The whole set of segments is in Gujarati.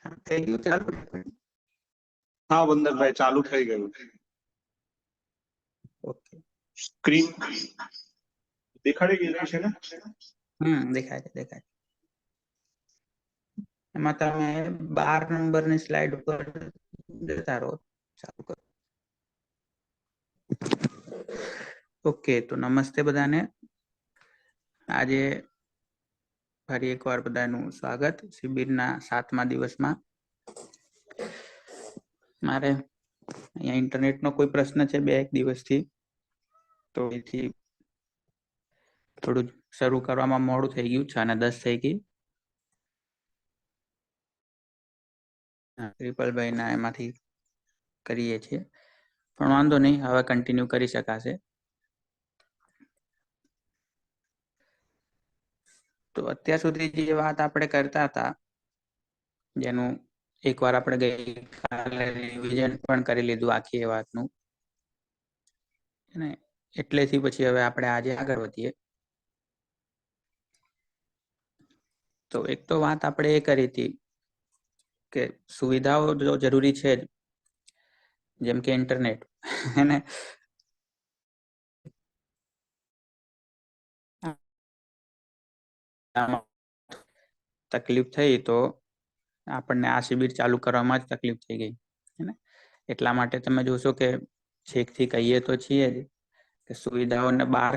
થઈ ગયું ચાલુ? हाँ वंदनभाई चालू થઈ ગયું. ઓકે. સ્ક્રીન દેખાડી ગઈ છે ને? દેખાય છે. એમાં તમે 12 નંબરની સ્લાઇડ ઉપર જતા રહો. ચાલુ કરો. ઓકે, તો નમસ્તે બધાને. આજે ફરી એકવાર બધાનું સ્વાગત શિબિરના 7મા દિવસમાં. મારે અહીંયા ઇન્ટરનેટનો કોઈ પ્રશ્ન છે 2-1 દિવસથી, તો એથી થોડું શરૂ કરવામાં મોડું થઈ ગયું. 6:10 થઈ ગઈ. ટ્રિપલભાઈના એમાંથી કરીએ છીએ, પણ વાંધો નહીં, હવે કન્ટિન્યુ કરી શકાશે. તો અત્યાર સુધી જે વાત આપણે કરતા હતા, જેનું એકવાર આપણે ગઈકાલે રિવિઝન પણ કરી લીધું આખી એ વાતનું, એટલેથી પછી હવે આપણે આજે આગળ વધીએ. તો એક તો વાત આપણે એ કરી હતી કે સુવિધાઓ જો જરૂરી છે, જેમ કે ઇન્ટરનેટ, એને તકલીફ થઈ તો આપણને આ શિબિર ચાલુ કરવામાં જ તકલીફ થઈ ગઈ. એટલા માટે તમે જોશો કે છેકથી કહીએ તો છીએ જ કે સુવિધાઓને બહાર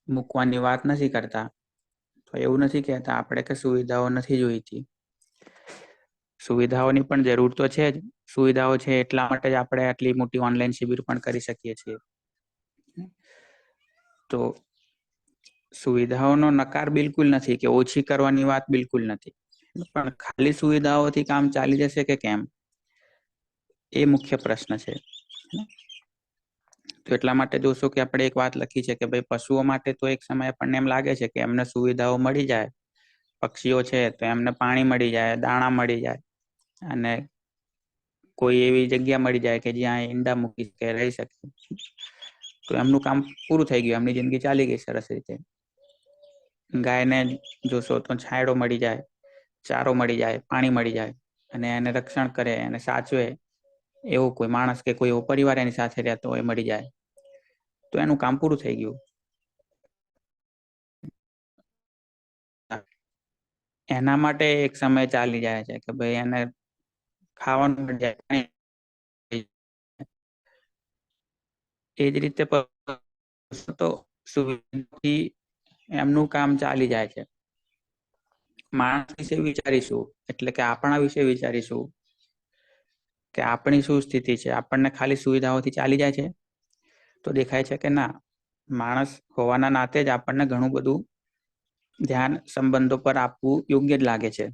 મૂકવાની વાત નથી કરતા. તો એવું નથી કહેતા આપણે કે સુવિધાઓ નથી જોઈતી. સુવિધાઓની પણ જરૂર તો છે જ. સુવિધાઓ છે એટલા માટે જ આપણે આટલી મોટી ઓનલાઈન શિબિર પણ કરી શકીએ છીએ. તો સુવિધાઓનો નકાર બિલકુલ નથી, કે ઓછી કરવાની વાત બિલકુલ નથી, પણ ખાલી સુવિધાઓથી કામ ચાલી જશે કે કેમ, એ મુખ્ય પ્રશ્ન છે. તો એટલા માટે જોશો કે આપણે એક વાત લખી છે કે ભાઈ પશુઓ માટે તો એક સમય આપણને એમ લાગે છે કે એમને સુવિધાઓ મળી જાય, પક્ષીઓ છે તો એમને પાણી મળી જાય, દાણા મળી જાય, અને કોઈ એવી જગ્યા મળી જાય કે જ્યાં ઈંડા મૂકી શકે, રહી શકે, તો એમનું કામ પૂરું થઈ ગયું, એમની જિંદગી ચાલી ગઈ સરસ રીતે. ગાયને જોશો તો છાંયડો મળી જાય, ચારો મળી જાય, પાણી મળી જાય, અને એને રક્ષણ કરે, એને સાચવે, એવો કોઈ માણસ કે કોઈ એવો પરિવાર એની સાથે રહેતો હોય મળી જાય, તો એનું કામ પૂરું થઈ ગયું. એના માટે એક સમય ચાલી જાય છે કે ભાઈ એને ખાવાનું મળી જાય. એ જ રીતે તો સુવિધાથી એમનું કામ ચાલી જાય છે. માણસ વિશે વિચારીશું, એટલે કે આપણા વિશે વિચારીશું કે આપણી શું સ્થિતિ છે. આપણને ખાલી સુવિધાઓથી ચાલી જાય છે? તો દેખાય છે કે ના, માણસ હોવાના નાતે જ આપણને ઘણું બધું ધ્યાન સંબંધો પર આપવું યોગ્ય જ લાગે છે,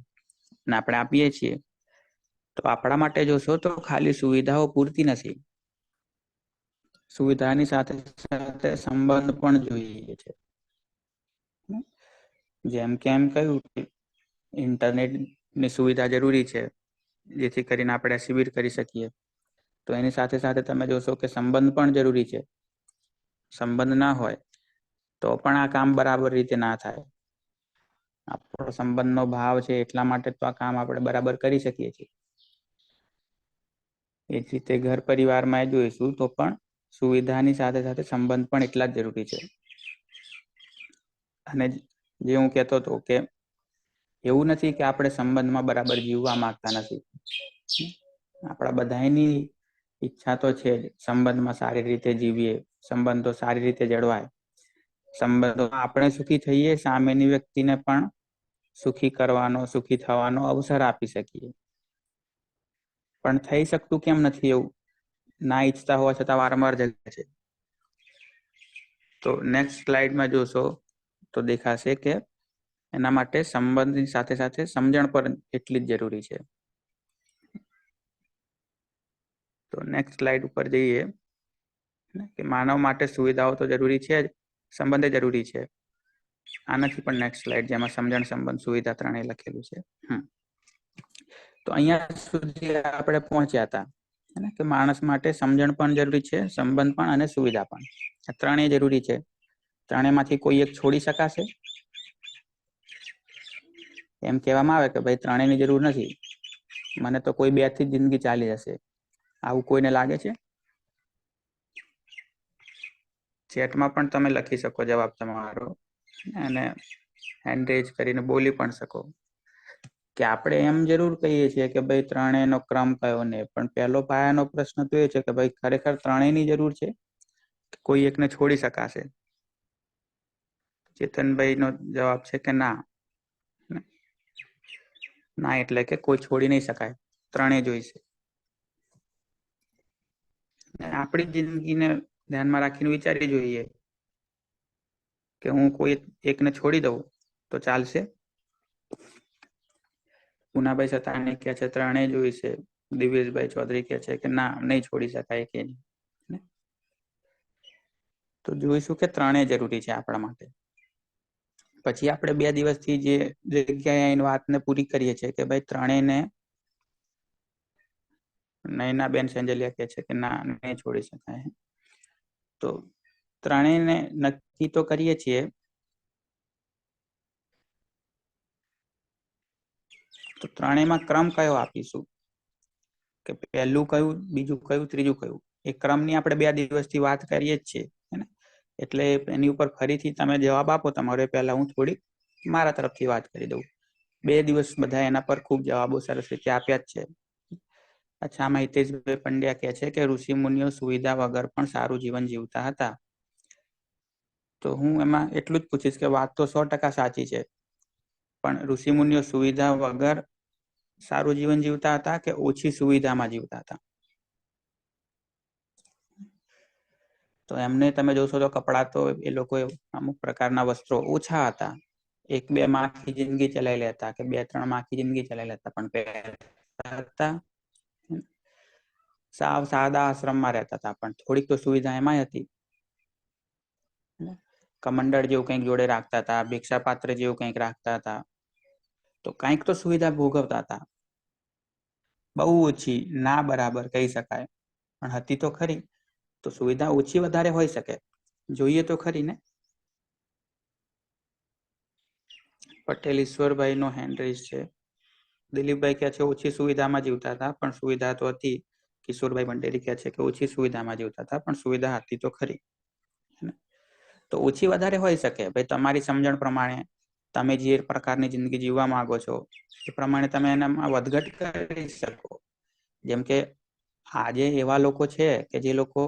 અને આપણે આપીએ છીએ. તો આપણા માટે જોશો તો ખાલી સુવિધાઓ પૂરતી નથી. સુવિધાની સાથે સાથે સંબંધ પણ જોઈએ છે. જેમ કે એમ કહ્યું કે ઇન્ટરનેટની સુવિધા જરૂરી છે, જેથી કરીને આપણે શિબિર કરી શકીએ. તો એની સાથે સાથે તમે જોશો કે સંબંધ પણ જરૂરી છે. સંબંધ ના હોય તો પણ આ કામ બરાબર રીતે ના થાય. આપણો સંબંધનો ભાવ છે એટલા માટે તો આ કામ આપણે બરાબર કરી શકીએ છીએ. એ જ રીતે ઘર પરિવારમાં જોઈશું તો પણ સુવિધાની સાથે સાથે સંબંધ પણ એટલા જ જરૂરી છે. અને જે હું કહેતો હતો કે એવું નથી કે આપણે સંબંધમાં બરાબર જીવવા માંગતા નથી. આપણા બધાની ઈચ્છા તો છે જ સંબંધમાં સારી રીતે જીવીએ, સંબંધો સારી રીતે જળવાય, સંબંધો આપણે સુખી થઈએ, સામેની વ્યક્તિને પણ સુખી કરવાનો, સુખી થવાનો અવસર આપી શકીએ. પણ થઈ શકતું કેમ નથી એવું? ના ઈચ્છતા હોવા છતાં વારંવાર જગ્યા છે. તો નેક્સ્ટ સ્લાઇડમાં જોશો તો દેખાશે કે એના માટે સંબંધની સાથે સાથે સમજણ પણ એટલી જ જરૂરી છે. તો નેક્સ્ટ સ્લાઇડ ઉપર જઈએ કે માનવ માટે સુવિધાઓ તો જરૂરી છે જ, સંબંધ જરૂરી છે. આનાથી પણ નેક્સ્ટ સ્લાઇડ, જેમાં સમજણ, સંબંધ, સુવિધા ત્રણેય લખેલું છે. તો અહીંયા સુધી આપણે પહોંચ્યા હતા કે માણસ માટે સમજણ પણ જરૂરી છે, સંબંધ પણ અને સુવિધા પણ. આ ત્રણેય જરૂરી છે. ત્રણેયમાંથી કોઈ એક છોડી શકાશે? એમ કહેવામાં આવે કે ભાઈ ત્રણેયની જરૂર નથી, મને તો કોઈ 2 થી જિંદગી ચાલી જશે. આવું કોઈને લાગે છે? ચેટમાં પણ તમે લખી શકો જવાબ તમારો અને હેન્ડ રેઝ કરીને બોલી પણ શકો કે આપણે એમ જરૂર કહીએ છીએ કે ભાઈ ત્રણેયનો ક્રમ કયો ને, પણ પહેલો પાયાનો પ્રશ્ન તો એ છે કે ભાઈ ખરેખર ત્રણેયની જરૂર છે, કોઈ એકને છોડી શકાશે? ચેતનભાઈ નો જવાબ છે કે ના. ના એટલે કે કોઈ છોડી નહીં શકાય, ત્રણેય જોઈશે. આપણી જિંદગીને ધ્યાનમાં રાખીને વિચારવી જોઈએ કે હું કોઈ એકને છોડી દઉં તો ચાલશે? પુનાભાઈ સતાણી કે છે ત્રણેય જોઈશે. દિવ્યેશભાઈ ચૌધરી કે છે કે ના, નહીં છોડી શકાય કે. તો જોઈશું કે ત્રણેય જરૂરી છે આપણા માટે. પછી આપણે 2 દિવસથી જે જગ્યાએ વાતને પૂરી કરીએ છીએ કે ભાઈ ત્રણેયને નયનાબેન સેન્જલિયા કે છે કે ના, નહીં છોડી શકાય. તો ત્રણેયને નક્કી તો કરીએ છીએ, તો ત્રણેયમાં ક્રમ કયો આપીશું કે પહેલું કયું, બીજું કયું, ત્રીજું કયું? એ ક્રમની આપણે 2 દિવસથી વાત કરીએ જ છીએ, એટલે એની ઉપર ફરીથી તમે જવાબ આપો તમારે. પહેલા હું થોડીક મારા તરફથી વાત કરી દઉં. 2 દિવસ બધા એના પર ખૂબ જવાબો સરસ રીતે આપ્યા જ છે. અચ્છા, આમાં હિતેશભાઈ પંડ્યા કહે છે કે ઋષિ મુનિઓ સુવિધા વગર પણ સારું જીવન જીવતા હતા. તો હું એમાં એટલું જ પૂછીશ કે વાત તો 100% સાચી છે, પણ ઋષિ મુનિઓ સુવિધા વગર સારું જીવન જીવતા હતા કે ઓછી સુવિધામાં જીવતા હતા? તો એમને તમે જોશો તો કપડા તો એ લોકો અમુક પ્રકારના વસ્ત્રો ઓછા હતા. 1-2 માખી જિંદગી ચલાવી લેતા કે 2-3 માખી જિંદગી ચલાવી લેતા, પણ પહેરતા સાવ સાદા આશ્રમમાં રહેતા હતા, પણ થોડીક તો સુવિધા એમાંય હતી. કમંડળ જેવું કંઈક જોડે રાખતા હતા, ભિક્ષા પાત્ર જેવું કંઈક રાખતા હતા, તો કંઈક તો સુવિધા ભોગવતા હતા. બહુ ઓછી, ના બરાબર કહી શકાય, પણ હતી તો ખરી. તો સુવિધા ઓછી વધારે હોઈ શકે, જોઈએ તો ખરી ને. પટેલ ઈશ્વરભાઈ નો હેન્ડ રેઝ છે. દિલીપભાઈ કહે છે ઓછી સુવિધામાં જીવતા હતા, પણ સુવિધા તો હતી. કિશોરભાઈ ભંડેરી કહે છે કે ઓછી સુવિધામાં જીવતા હતા, પણ સુવિધા હતી તો ખરી. તો ઓછી વધારે હોઈ શકે, ભાઈ તમારી સમજણ પ્રમાણે તમે જે પ્રકારની જિંદગી જીવવા માંગો છો એ પ્રમાણે તમે એનામાં વધઘટ કરી શકો. જેમ કે આજે એવા લોકો છે કે જે લોકો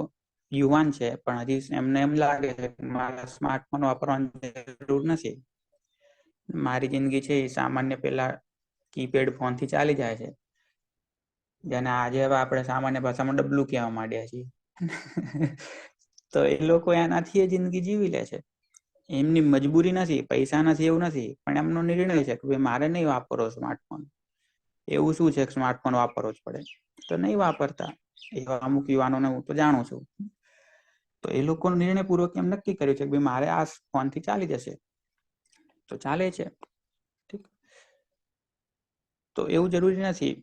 યુવાન છે, પણ હજી એમને એમ લાગે છે કે મારા સ્માર્ટફોન વાપરવાની જરૂર નથી. મારી જિંદગી છે એ સામાન્ય પેલા કીપેડ ફોન થી ચાલી જાય છે, જેને આજે હવે આપણે સામાન્ય ભાષામાં ડબલું કહેવા માંડ્યા છીએ. તો એ લોકો એનાથી એ જિંદગી જીવી લે છે. એમની મજબૂરી નથી, પૈસા નથી એવું નથી, પણ એમનો નિર્ણય છે કે ભાઈ મારે નહીં વાપરવો સ્માર્ટફોન. એવું શું છે કે સ્માર્ટફોન વાપરવો જ પડે? તો નહીં વાપરતા એવા અમુક યુવાનોને હું તો જાણું છું. તો એ લોકો નિર્ણય પૂર્વક એમ નક્કી કર્યું છે કે ભાઈ મારે આ ફોન થી ચાલી જશે, તો ચાલે છે. ઠીક. તો એવું જરૂરી નથી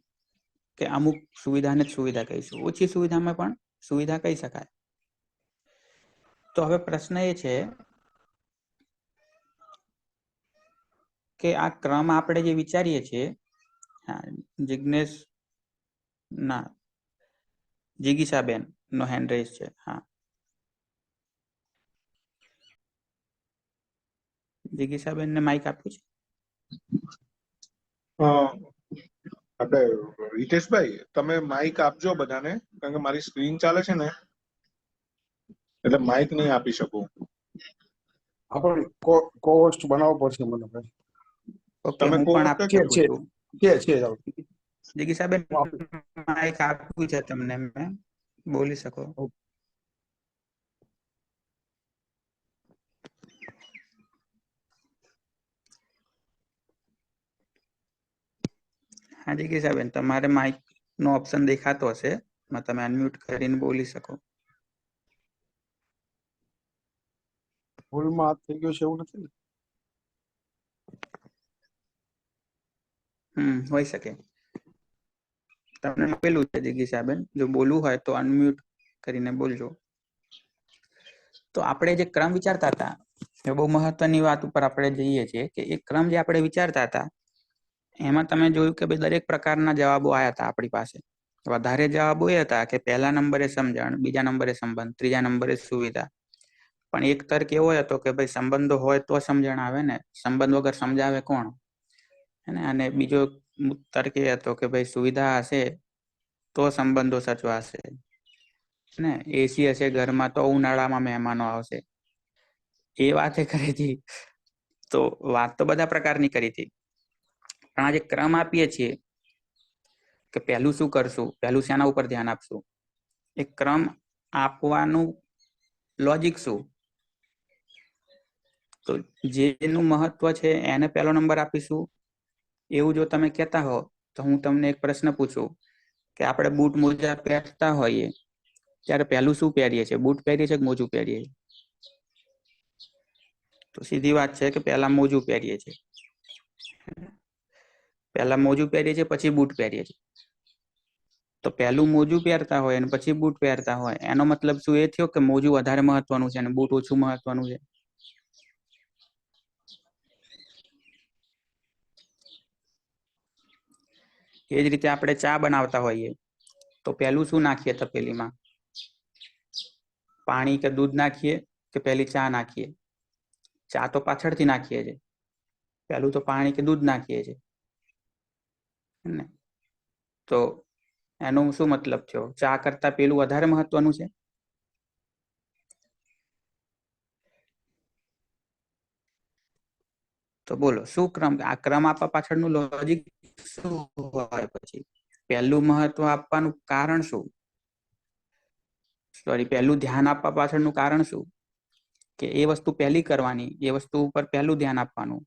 કે અમુક સુવિધાને જ સુવિધા કહીશું, ઓછી સુવિધામાં પણ સુવિધા કહી શકાય. તો હવે પ્રશ્ન એ છે કે આ ક્રમ આપણે જે વિચારીએ છીએ, જિજ્ઞેશ ના જિગીશાબેન નો હેન્ડ રેઝ છે. હા, જિગીશાબેન ને માઇક આપ્યું છે. આપણે હિતેશભાઈ તમે માઇક આપજો બધાને, કારણ કે મારી સ્ક્રીન ચાલે છે ને એટલે માઇક નહીં આપી શકું. આપણે કોહોસ્ટ બનાવવો પડશે મને ભાઈ. ઓકે, તમે હું પણ કોહોસ્ટ આપી કે શકું છું. છે જિગીશાબેન માઇક આપ્યું છે તમને, મેં બોલી શકો. હા જિગીશાબેન, તમારે માઇક નો ઓપ્શન દેખાતો હશે, તમે અનમ્યુટ કરીને બોલી શકો. ભૂલમાં હાથ થઈ ગયો છે એવું નથી ને? હોઈ શકે. તમને આપેલું છે જિગીશાબેન, જો બોલવું હોય તો અનમ્યુટ કરીને બોલજો. તો આપણે જે ક્રમ વિચારતા હતા એ બહુ મહત્વની વાત ઉપર આપણે જઈએ છીએ કે એ ક્રમ જે આપણે વિચારતા હતા એમાં તમે જોયું કે ભાઈ દરેક પ્રકારના જવાબો આવ્યા હતા આપણી પાસે. વધારે જવાબો એ હતા કે પહેલા નંબરે સમજણ, બીજા નંબરે સંબંધ, ત્રીજા નંબરે સુવિધા. પણ એક તર્ક એવો હતો કે ભાઈ સંબંધો હોય તો સમજણ આવે ને, સંબંધ વગર સમજાવે કોણ. અને બીજો તર્ક એ હતો કે ભાઈ સુવિધા હશે તો સંબંધો સચવાશે, ને એસી હશે ઘરમાં તો ઉનાળામાં મહેમાનો આવશે. એ વાતે કરી હતી. તો વાત તો બધા પ્રકારની કરી હતી, પણ આ જે ક્રમ આપીએ છીએ કે પહેલું શું કરશું, પહેલું શેના ઉપર ધ્યાન આપશું, એ ક્રમ આપવાનું લોજિક શું? તો જેનું મહત્વ છે એને પહેલો નંબર આપીશું. એવું જો તમે કહેતા હો તો હું તમને એક પ્રશ્ન પૂછું કે આપણે બૂટ મોજા પહેરતા હોઈએ ત્યારે પહેલું શું પહેરીએ છીએ? બૂટ પહેરીએ છીએ કે મોજું પહેરીએ? તો સીધી વાત છે કે પહેલા મોજું પહેરીએ છીએ. પહેલા મોજું પહેરીએ છીએ, પછી બૂટ પહેરીએ છીએ. તો પહેલું મોજું પહેરતા હોય અને પછી બૂટ પહેરતા હોય, એનો મતલબ શું એ થયો કે મોજું વધારે મહત્વનું છે અને બૂટ ઓછું મહત્વનું છે? એ જ રીતે આપણે ચા બનાવતા હોઈએ તો પહેલું શું નાખીએ તપેલીમાં? પાણી કે દૂધ નાખીએ કે પહેલી ચા નાખીએ? ચા તો પાછળથી નાખીએ છીએ, પહેલું તો પાણી કે દૂધ નાખીએ છીએ. તો એનો શું મતલબ થયો? ચા કરતા પેલું વધારે મહત્વનું છે? તો બોલો શું ક્રમ? આ ક્રમ આપવા પાછળનું લોજિક શું હોય? પછી પહેલું મહત્વ આપવાનું કારણ શું? પહેલું ધ્યાન આપવા પાછળનું કારણ શું? કે એ વસ્તુ પહેલી કરવાની, એ વસ્તુ ઉપર પહેલું ધ્યાન આપવાનું,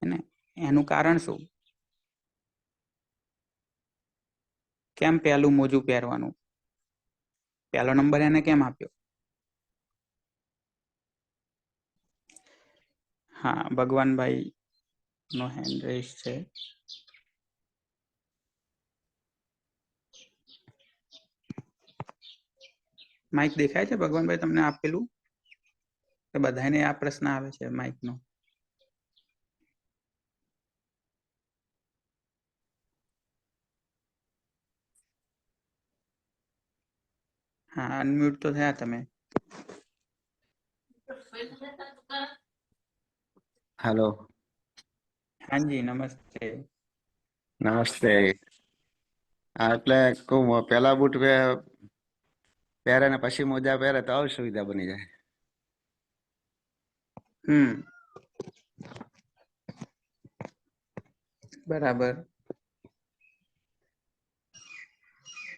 ને એનું કારણ શું? કેમ પહેલું મોજું પહેરવાનું? પહેલો નંબર એને કેમ આપ્યો? હા, ભગવાનભાઈ નો હેન્ડ રેઇઝ છે. માઇક દેખાય છે ભગવાનભાઈ તમને આપેલું? કે બધાને આ પ્રશ્ન આવે છે માઇક નો? હા, અનમ્યુટ તો થયા તમે. હેલો. હાજી નમસ્તે. નમસ્તે. એટલે પેલા બૂટ પહેરે ને પછી મોજા પહેરે તો આવું સુવિધા બની જાય. બરાબર.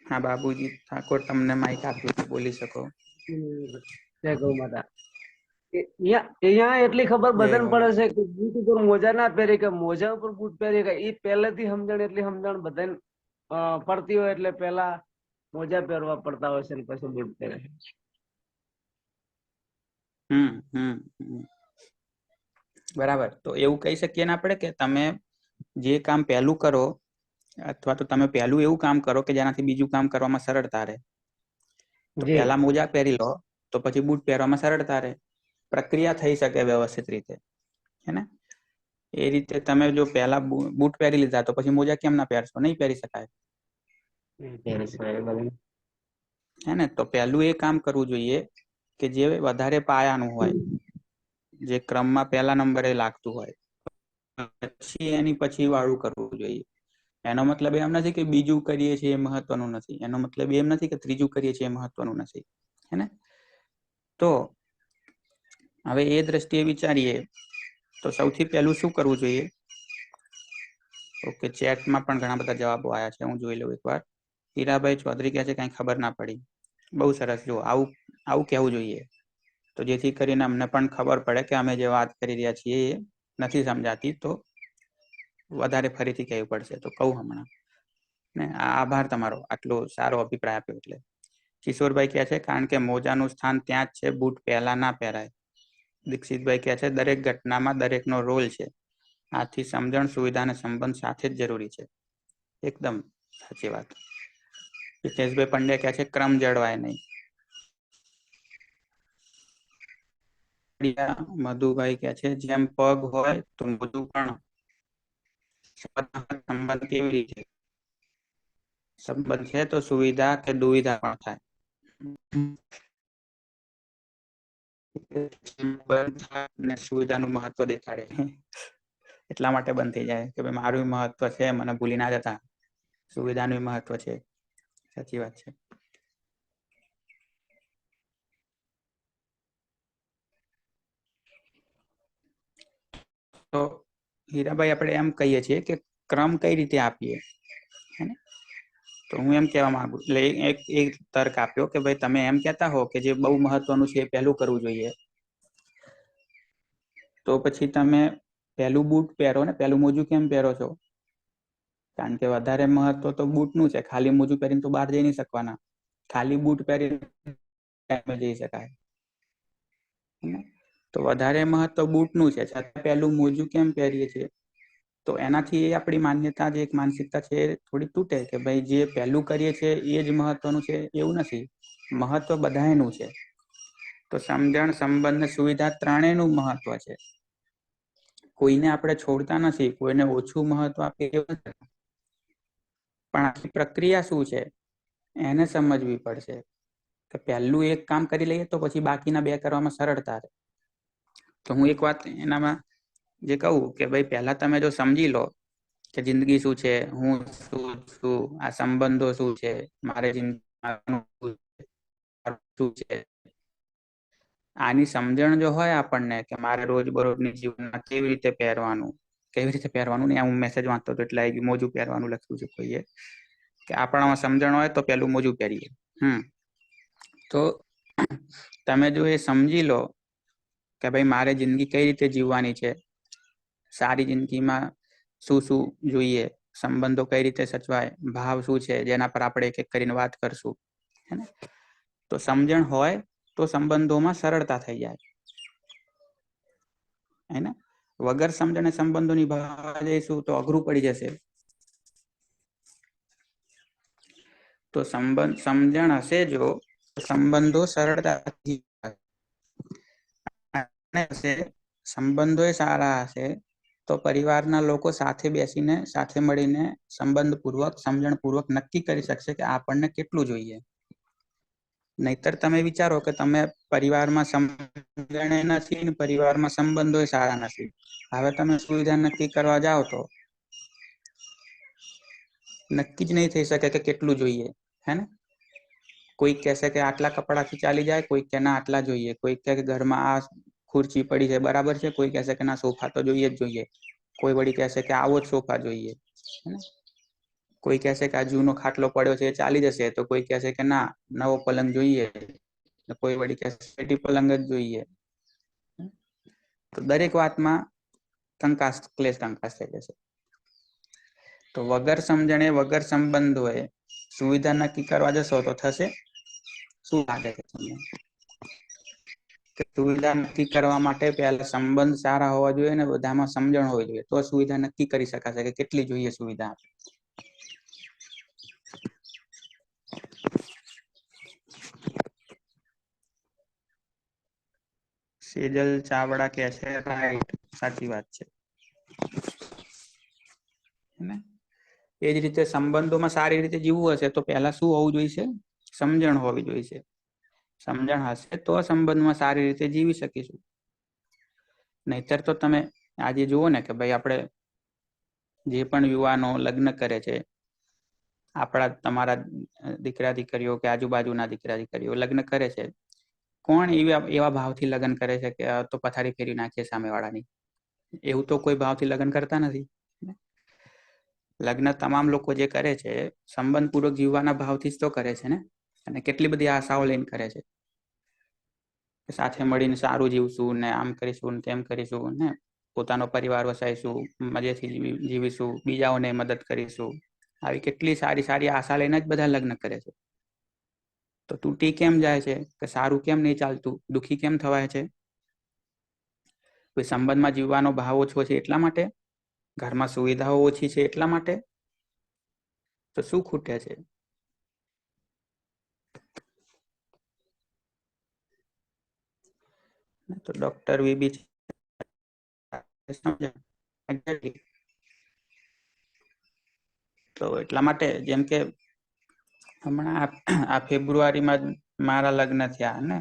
હા, બાબુજી ઠાકોર તમને માઇક આપ્યું, બોલી શકો. જય ગૌ માતા. અહીંયા એટલી ખબર જય બધાને ગૌ પડે માતા. છે કે બૂટ ઉપર મોજા ના પહેરે કે મોજા ઉપર બૂટ પહેરે કે એ પહેલેથી સમજણ એટલી સમજણ બધાને પડતી હોય એટલે પેલા મોજા પહેરવા પડતા હોય છે ને પછી બૂટ પહેરે. બરાબર. તો એવું કહી શકીએ ને આપણે કે તમે જે કામ પહેલું કરો અથવા તો તમે પહેલું એવું કામ કરો કે જેનાથી બીજું કામ કરવામાં સરળતા રહે. તો જી પહેલા મોજા પહેરી લો તો પછી બૂટ પહેરવામાં સરળતા રહે, પ્રક્રિયા થઈ શકે વ્યવસ્થિત રીતે, હે ને? એ રીતે તમે જો પહેલા બૂટ પહેરી લીધા તો પછી મોજા કેમ ના પહેરશો? નહીં પહેરી શકાય, હે ને? તો પહેલું એ કામ કરવું જોઈએ કે જે વધારે પાયાનું હોય, જે ક્રમમાં પહેલા નંબરે લાગતું હોય, પછી એની પછી વાળું કરવું જોઈએ. એનો મતલબ એમ નથી કે બીજું કરીએ છીએ એ મહત્વનું નથી, એનો મતલબ એમ નથી કે ત્રીજું કરીએ છીએ એ મહત્વનું નથી, હે ને? તો હવે એ દ્રષ્ટિએ વિચારીએ તો સૌથી પહેલું શું કરવું જોઈએ? ઓકે, ચેટમાં પણ ઘણા બધા જવાબો આવ્યા છે, હું જોઈ લઉં એકવાર. હીરાભાઈ ચૌધરી કહે છે કઈ ખબર ના પડી. બહુ સરસ. જો આવું કહેવું જોઈએ, તો જેથી કરીને અમને પણ ખબર પડે કે અમે જે વાત કરી રહ્યા છીએ એ નથી સમજાતી, તો વધારે ફરીથી કહેવું પડશે. તો કહું હમણાં ને. આભાર તમારો આટલો સારો અભિપ્રાય આપ્યો એટલે. કિશોરભાઈ કહે છે કારણ કે મોજાનું સ્થાન ત્યાં જ છે, બૂટ પહેલા ના પહેરાય. દીક્ષિતભાઈ કહે છે દરેક ઘટનામાં દરેકનો રોલ છે, આથી સમજણ, સુવિધા અને સંબંધ સાથે જ જરૂરી છે. એકદમ સાચી વાત. હિતેશભાઈ પંડ્યા કહે છે ક્રમ જળવાય નહીં. મધુભાઈ કહે છે જેમ પગ હોય તો મોજું પણ સંબંધ કેવી રીતે સંબંધ છે તો સુવિધા કે દુવિધા પણ થાય. બંધ થાય અને સુવિધાનું મહત્વ દેખાડે એટલા માટે બંધ થઈ જાય કે ભાઈ મારું મહત્વ છે, મને ભૂલી ના જતા, સુવિધાનું મહત્વ છે. સાચી વાત છે. તો હીરાભાઈ આપણે એમ કહીએ છીએ કે ક્રમ કઈ રીતે આપીએ, તો હું એમ કહેવા માંગુ, એટલે એક તર્ક આપ્યો કે ભાઈ તમે એમ કહેતા હો કે જે બહુ મહત્વનું છે એ પહેલું કરવું જોઈએ, તો પછી તમે પહેલું બૂટ પહેરો ને, પહેલું મોજું કેમ પહેરો છો? કારણ કે વધારે મહત્વ તો બૂટનું છે. ખાલી મોજું પહેરીને તો બહાર જઈ નહીં શકવાના. ખાલી બૂટ પહેરીને જઈ શકાય. તો વધારે મહત્વ બૂટનું છે, છતાં પહેલું મોજું કેમ પહેરીએ છીએ? તો એનાથી આપણી માન્યતા, જે એક માનસિકતા છે, એ થોડી તૂટે કે ભાઈ જે પહેલું કરીએ છીએ એ જ મહત્વનું છે. એવું નથી, મહત્વ બધાયનું છે. તો સમજણ, સંબંધ, સુવિધા ત્રણેયનું મહત્વ છે. કોઈને આપણે છોડતા નથી, કોઈને ઓછું મહત્વ આપીએ, પણ આખી પ્રક્રિયા શું છે એને સમજવી પડશે. કે પહેલું એક કામ કરી લઈએ તો પછી બાકીના બે કરવામાં સરળતા રહે. તો હું એક વાત એનામાં જે કહું કે ભાઈ પહેલા તમે જો સમજી લો કે જિંદગી શું છે, હું શું છું, આ સંબંધો શું છે, મારે શું છે, આની સમજણ જો હોય આપણને કે મારે રોજબરોજની જીવનમાં કેવી રીતે પહેરવાનું ને, હું મેસેજ વાંચતો હતો એટલે મોજું પહેરવાનું લખ્યું છે કોઈએ, કે આપણામાં સમજણ હોય તો પેલું મોજું પહેરીએ. તો તમે જો એ સમજી લો કે ભાઈ મારે જિંદગી કઈ રીતે જીવવાની છે, સારી જિંદગીમાં શું શું જોઈએ, સંબંધો કઈ રીતે સચવાય, ભાવ શું છે જેના પર આપણે એક એક કરીને વાત કરશું, હે ને? તો સમજણ હોય તો સંબંધોમાં સરળતા થઈ જાય, હે ને? વગર સમજણે સંબંધો નિભાવવા જઈશું તો અઘરું પડી જશે. તો સમજણ હશે જો સંબંધો સરળતાથી હશે, સંબંધો સારા હશે તો પરિવારના લોકો સાથે બેસીને, સાથે મળીને સંબંધપૂર્વક, સમજણપૂર્વક નક્કી કરી શકશે કે આપણને કેટલું જોઈએ. નહીતર તમે વિચારો કે તમે પરિવારમાં સમજણે નથી, પરિવારમાં સંબંધો સારા નથી, હવે તમે સુવિધા નક્કી કરવા જાઓ તો નક્કી જ નહીં થઈ શકે કે કેટલું જોઈએ, હે ને? કોઈ કહેશે કે આટલા કપડાથી ચાલી જાય, કોઈ કે ના આટલા જોઈએ, કોઈ કહે કે ઘરમાં આ ખુરશી પડી છે બરાબર છે, કોઈ કહેશે કે ના સોફા તો જોઈએ જ જોઈએ, કોઈ વળી કહેશે કે આવો જ સોફા જોઈએ, કોઈ કહેશે કે આ જૂનો ખાટલો પડ્યો છે એ ચાલી જશે, તો કોઈ કહેશે કે ના નવો પલંગ જોઈએ, કોઈ વળી કહેશે પેટી પલંગ જ જોઈએ. તો દરેક વાતમાં ક્લેશ કંકાસ થઈ જશે. તો વગર સમજણે, વગર સંબંધોએ સુવિધા નક્કી કરવા જશો તો થશે? શું લાગે છે તમને? સુવિધા નક્કી કરવા માટે પહેલા સંબંધ સારા હોવા જોઈએ ને બધામાં સમજણ હોવી જોઈએ, તો સુવિધા નક્કી કરી શકાશે કે કેટલી જોઈએ સુવિધા. સેજલ ચાવડા કહે છે રાઈટ, સાચી વાત છે. એ જ રીતે સંબંધોમાં સારી રીતે જીવવું હશે તો પહેલા શું હોવું જોઈએ? સમજણ હોવી જોઈએ. સમજણ હશે તો સંબંધમાં સારી રીતે જીવી શકીશું. નહીતર તો તમે આજે જુઓ ને કે ભાઈ આપણે જે પણ યુવાનો લગ્ન કરે છે, આપણા તમારા દીકરા દીકરીઓ કે આજુબાજુના દીકરા દીકરીઓ લગ્ન કરે છે, કોણ એવા ભાવથી લગ્ન કરે છે કે તો પથારી ફેરવી નાખીએ સામેવાળાની? એવું તો કોઈ ભાવથી લગ્ન કરતા નથી. લગ્ન તમામ લોકો જે કરે છે સંબંધપૂર્વક જીવવાના ભાવથી જ તો કરે છે ને. અને કેટલી બધી આશાઓ લઈને કરે છે, સાથે મળીને સારું જીવશું ને, આમ કરીશું ને, તેમ કરીશું ને, પોતાનો પરિવાર વસાઈશું, મજેથી જીવીશું, બીજાઓને મદદ કરીશું, આવી કેટલી સારી સારી આશા લઈને જ બધા લગ્ન કરે છે. તો તૂટી કેમ જાય છે? કે સારું કેમ નહીં ચાલતું? દુઃખી કેમ થવાય છે? કોઈ સંબંધમાં જીવવાનો ભાવ ઓછો છે એટલા માટે? ઘરમાં સુવિધાઓ ઓછી છે એટલા માટે? તો શું ખૂટે છે? તો ડોક્ટર વીબી તો એટલા માટે જેમ કે હમણાં આ ફેબ્રુઆરીમાં મારા લગ્ન થયા ને,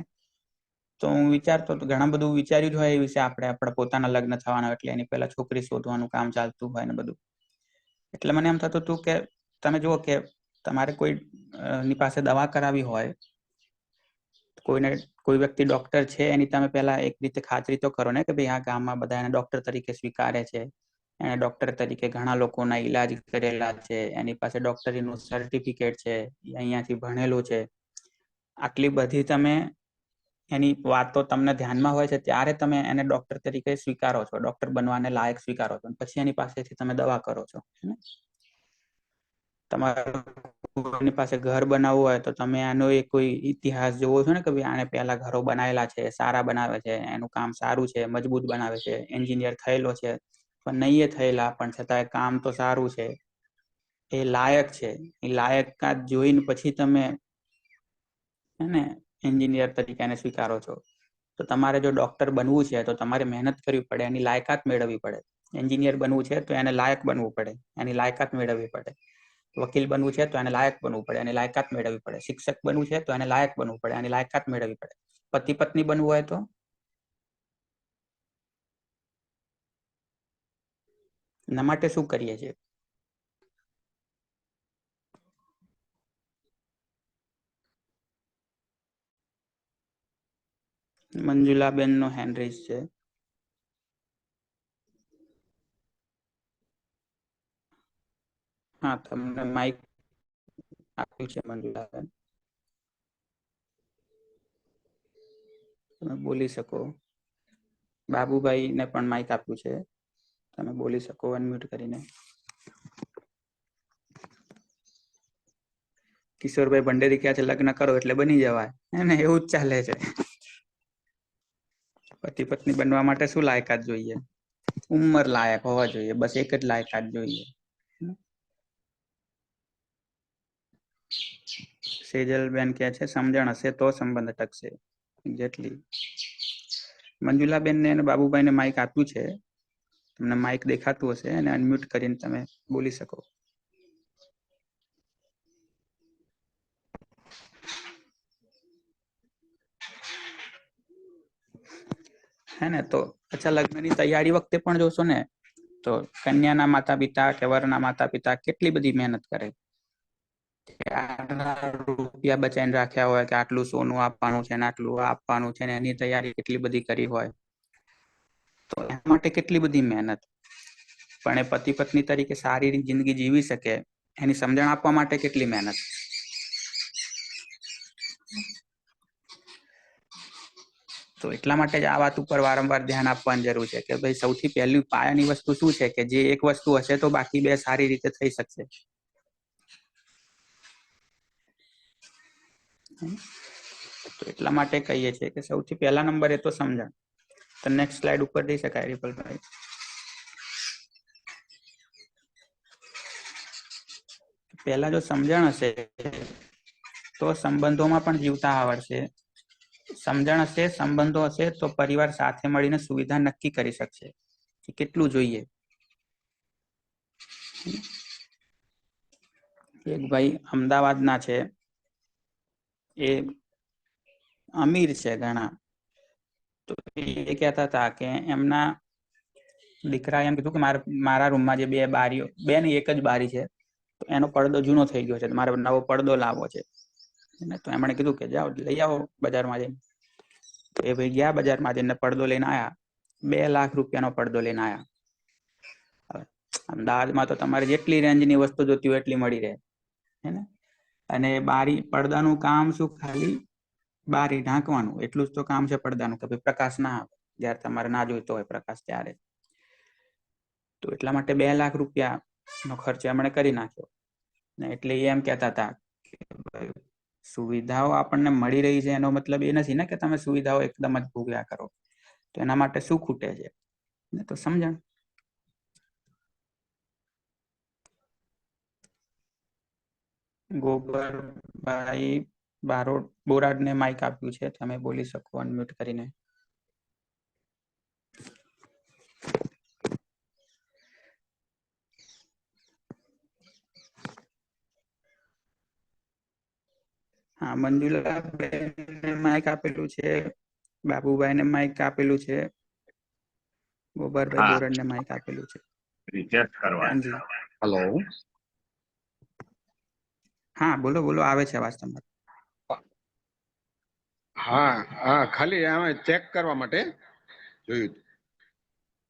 તો હું વિચારતો તો ઘણા બધું વિચાર્યું જ હોય એ વિશે આપણે પોતાના લગ્ન થવાના એટલે એની પહેલા છોકરી શોધવાનું કામ ચાલતું હોય ને બધું. એટલે મને એમ થતું હતું કે તમે જુઓ કે તમારે કોઈ ની પાસે દવા કરાવી હોય, કોઈ વ્યક્તિ ડોક્ટર છે એની તમે પહેલા એક રીતે ખાતરી તો કરો ને કે ભાઈ આ ગામમાં બધા એને ડોક્ટર તરીકે સ્વીકારે છે, એને ડોક્ટર તરીકે ઘણા લોકોના ઈલાજ કરેલા છે, એની પાસે ડોક્ટરીનું સર્ટિફિકેટ છે, અહીંયાથી ભણેલું છે. આટલી બધી તમે એની વાતો તમને ધ્યાનમાં હોય છે ત્યારે તમે એને ડોક્ટર તરીકે સ્વીકારો છો, ડોક્ટર બનવાને લાયક સ્વીકારો છો, પછી એની પાસેથી તમે દવા કરો છો. તમારી પાસે ઘર બનાવવું હોય તો તમે આનો એક કોઈ ઇતિહાસ જોવો છો ને કે ભાઈ આને પહેલા ઘરો બનાવેલા છે, સારા બનાવે છે, એનું કામ સારું છે, મજબૂત બનાવે છે, એન્જિનિયર થયેલો છે, પણ નહીં થયેલા પણ છતાં કામ તો સારું છે, એ લાયક છે. એ લાયકાત જોઈને પછી તમે ને એન્જિનિયર તરીકે એને સ્વીકારો છો. તો તમારે જો ડોક્ટર બનવું છે તો તમારે મહેનત કરવી પડે, એની લાયકાત મેળવવી પડે. એન્જિનિયર બનવું છે તો એને લાયક બનવું પડે, એની લાયકાત મેળવવી પડે. વકીલ બનવું છે તો એને લાયક બનવું પડે, એની લાયકાત મેળવવી પડે. શિક્ષક બનવું છે તો એને લાયક બનવું પડે, એની લાયકાત મેળવવી પડે. પતિ પત્ની બનવું હોય તો એના માટે શું કરીએ છીએ? મંજુલાબેન નો હેન્ડ રેઇઝ છે. હા, તમને માઇક આપ્યું છે મંજુલાબેન, તમે બોલી શકો. બાબુભાઈ ને પણ માઇક આપ્યું છે, તમે બોલી શકો અનમ્યુટ કરીને. કિશોરભાઈ ભંડેરી કહે છે લગ્ન કરો એટલે બની જવાય, એને એવું જ ચાલે છે. પતિ પત્ની બનવા માટે શું લાયકાત જોઈએ? ઉંમર લાયક હોવા જોઈએ, બસ એક જ લાયકાત જોઈએ. સેજલબેન કહે છે સમજણ હશે તો સંબંધ ટકશે. એક્ઝેક્ટલી. મંજુલાબેન ને અને બાબુભાઈ ને માઇક આપ્યું છે, તમને માઇક દેખાતું હશે અને અનમ્યુટ કરીને તમે બોલી શકો. હે ને, તો અચ્છા લગ્નની તૈયારી વખતે પણ જોશો ને તો કન્યાના માતા પિતા કે વરના માતા પિતા કેટલી બધી મહેનત કરે. રૂપિયા બચાવીને રાખ્યા હોય કે આટલું સોનું આપવાનું છે ને આટલું આપવાનું છે ને એની તૈયારી કેટલી બધી કરી હોય, તો એના માટે કેટલી બધી મહેનત. પણ એ પતિ પત્ની તરીકે સારી જિંદગી જીવી શકે એની સમજણ આપવા માટે કેટલી મહેનત. તો એટલા માટે જ આ વાત ઉપર વારંવાર ધ્યાન આપવાની જરૂર છે કે ભાઈ સૌથી પહેલી પાયાની વસ્તુ શું છે કે જે એક વસ્તુ હશે તો બાકી બે સારી રીતે થઈ શકશે. તો એટલા માટે કહીએ છીએ કે સૌથી પહેલા નંબર એ તો સમજણ. તો નેક્સ્ટ સ્લાઇડ ઉપર જઈ શકાય રિપલભાઈ. પહેલા જો સમજણ હશે તો સંબંધોમાં પણ જીવતા આવડશે. સમજણ હશે, સંબંધો હશે તો પરિવાર સાથે મળીને સુવિધા નક્કી કરી શકશે કે કેટલું જોઈએ. એક ભાઈ અમદાવાદના છે, એ અમીર છે ઘણા, તો એ કહેતા હતા કે એમના દીકરા એમ કીધું કે મારા રૂમમાં જે બે બારીઓ, બે ની એક જ બારી છે, તો એનો પડદો જૂનો થઈ ગયો છે, મારે નવો પડદો લાવવો છે. તો એમણે કીધું કે જાઓ લઈ આવો બજારમાં જઈને. તો એ ભાઈ ગયા બજારમાં જઈને પડદો લઈને આયા, 2 લાખ રૂપિયાનો પડદો લઈને આયા. અમદાવાદમાં તો તમારે જેટલી રેન્જની વસ્તુ જોતી હોય એટલી મળી રહે, હે ને. અને બારી પડદાનું કામ શું, ખાલી બારી ઢાંકવાનું એટલું જ તો કામ છે પડદાનું, કે ભાઈ પ્રકાશ ના આવે જયારે તમારે ના જોઈતો હોય પ્રકાશ ત્યારે. તો એટલા માટે 2 લાખ રૂપિયાનો ખર્ચ એમણે કરી નાખ્યો. એટલે એમ કહેતા હતા કે સુવિધાઓ આપણને મળી રહી છે એનો મતલબ એ નથી ને કે તમે સુવિધાઓ એકદમ જ ભોગવ્યા કરો. તો એના માટે શું ખૂટે છે? તો સમજણ. ગોબરભાઈ બોરાડને માઇક આપ્યું છે, તમે બોલી શકો અનમ્યુટ કરીને. હા, મંજુલાબેનને માઇક આપેલું છે, બાબુભાઈને માઇક આપેલું છે, ગોબરભાઈ હા બોરડને માઇક આપેલું છે. રિચાર્જ કરવા હાજી, હેલો. હા બોલો બોલો, આવે છે અવાજ તમારો. હા હા, ખાલી આમાં ચેક કરવા માટે જોયું.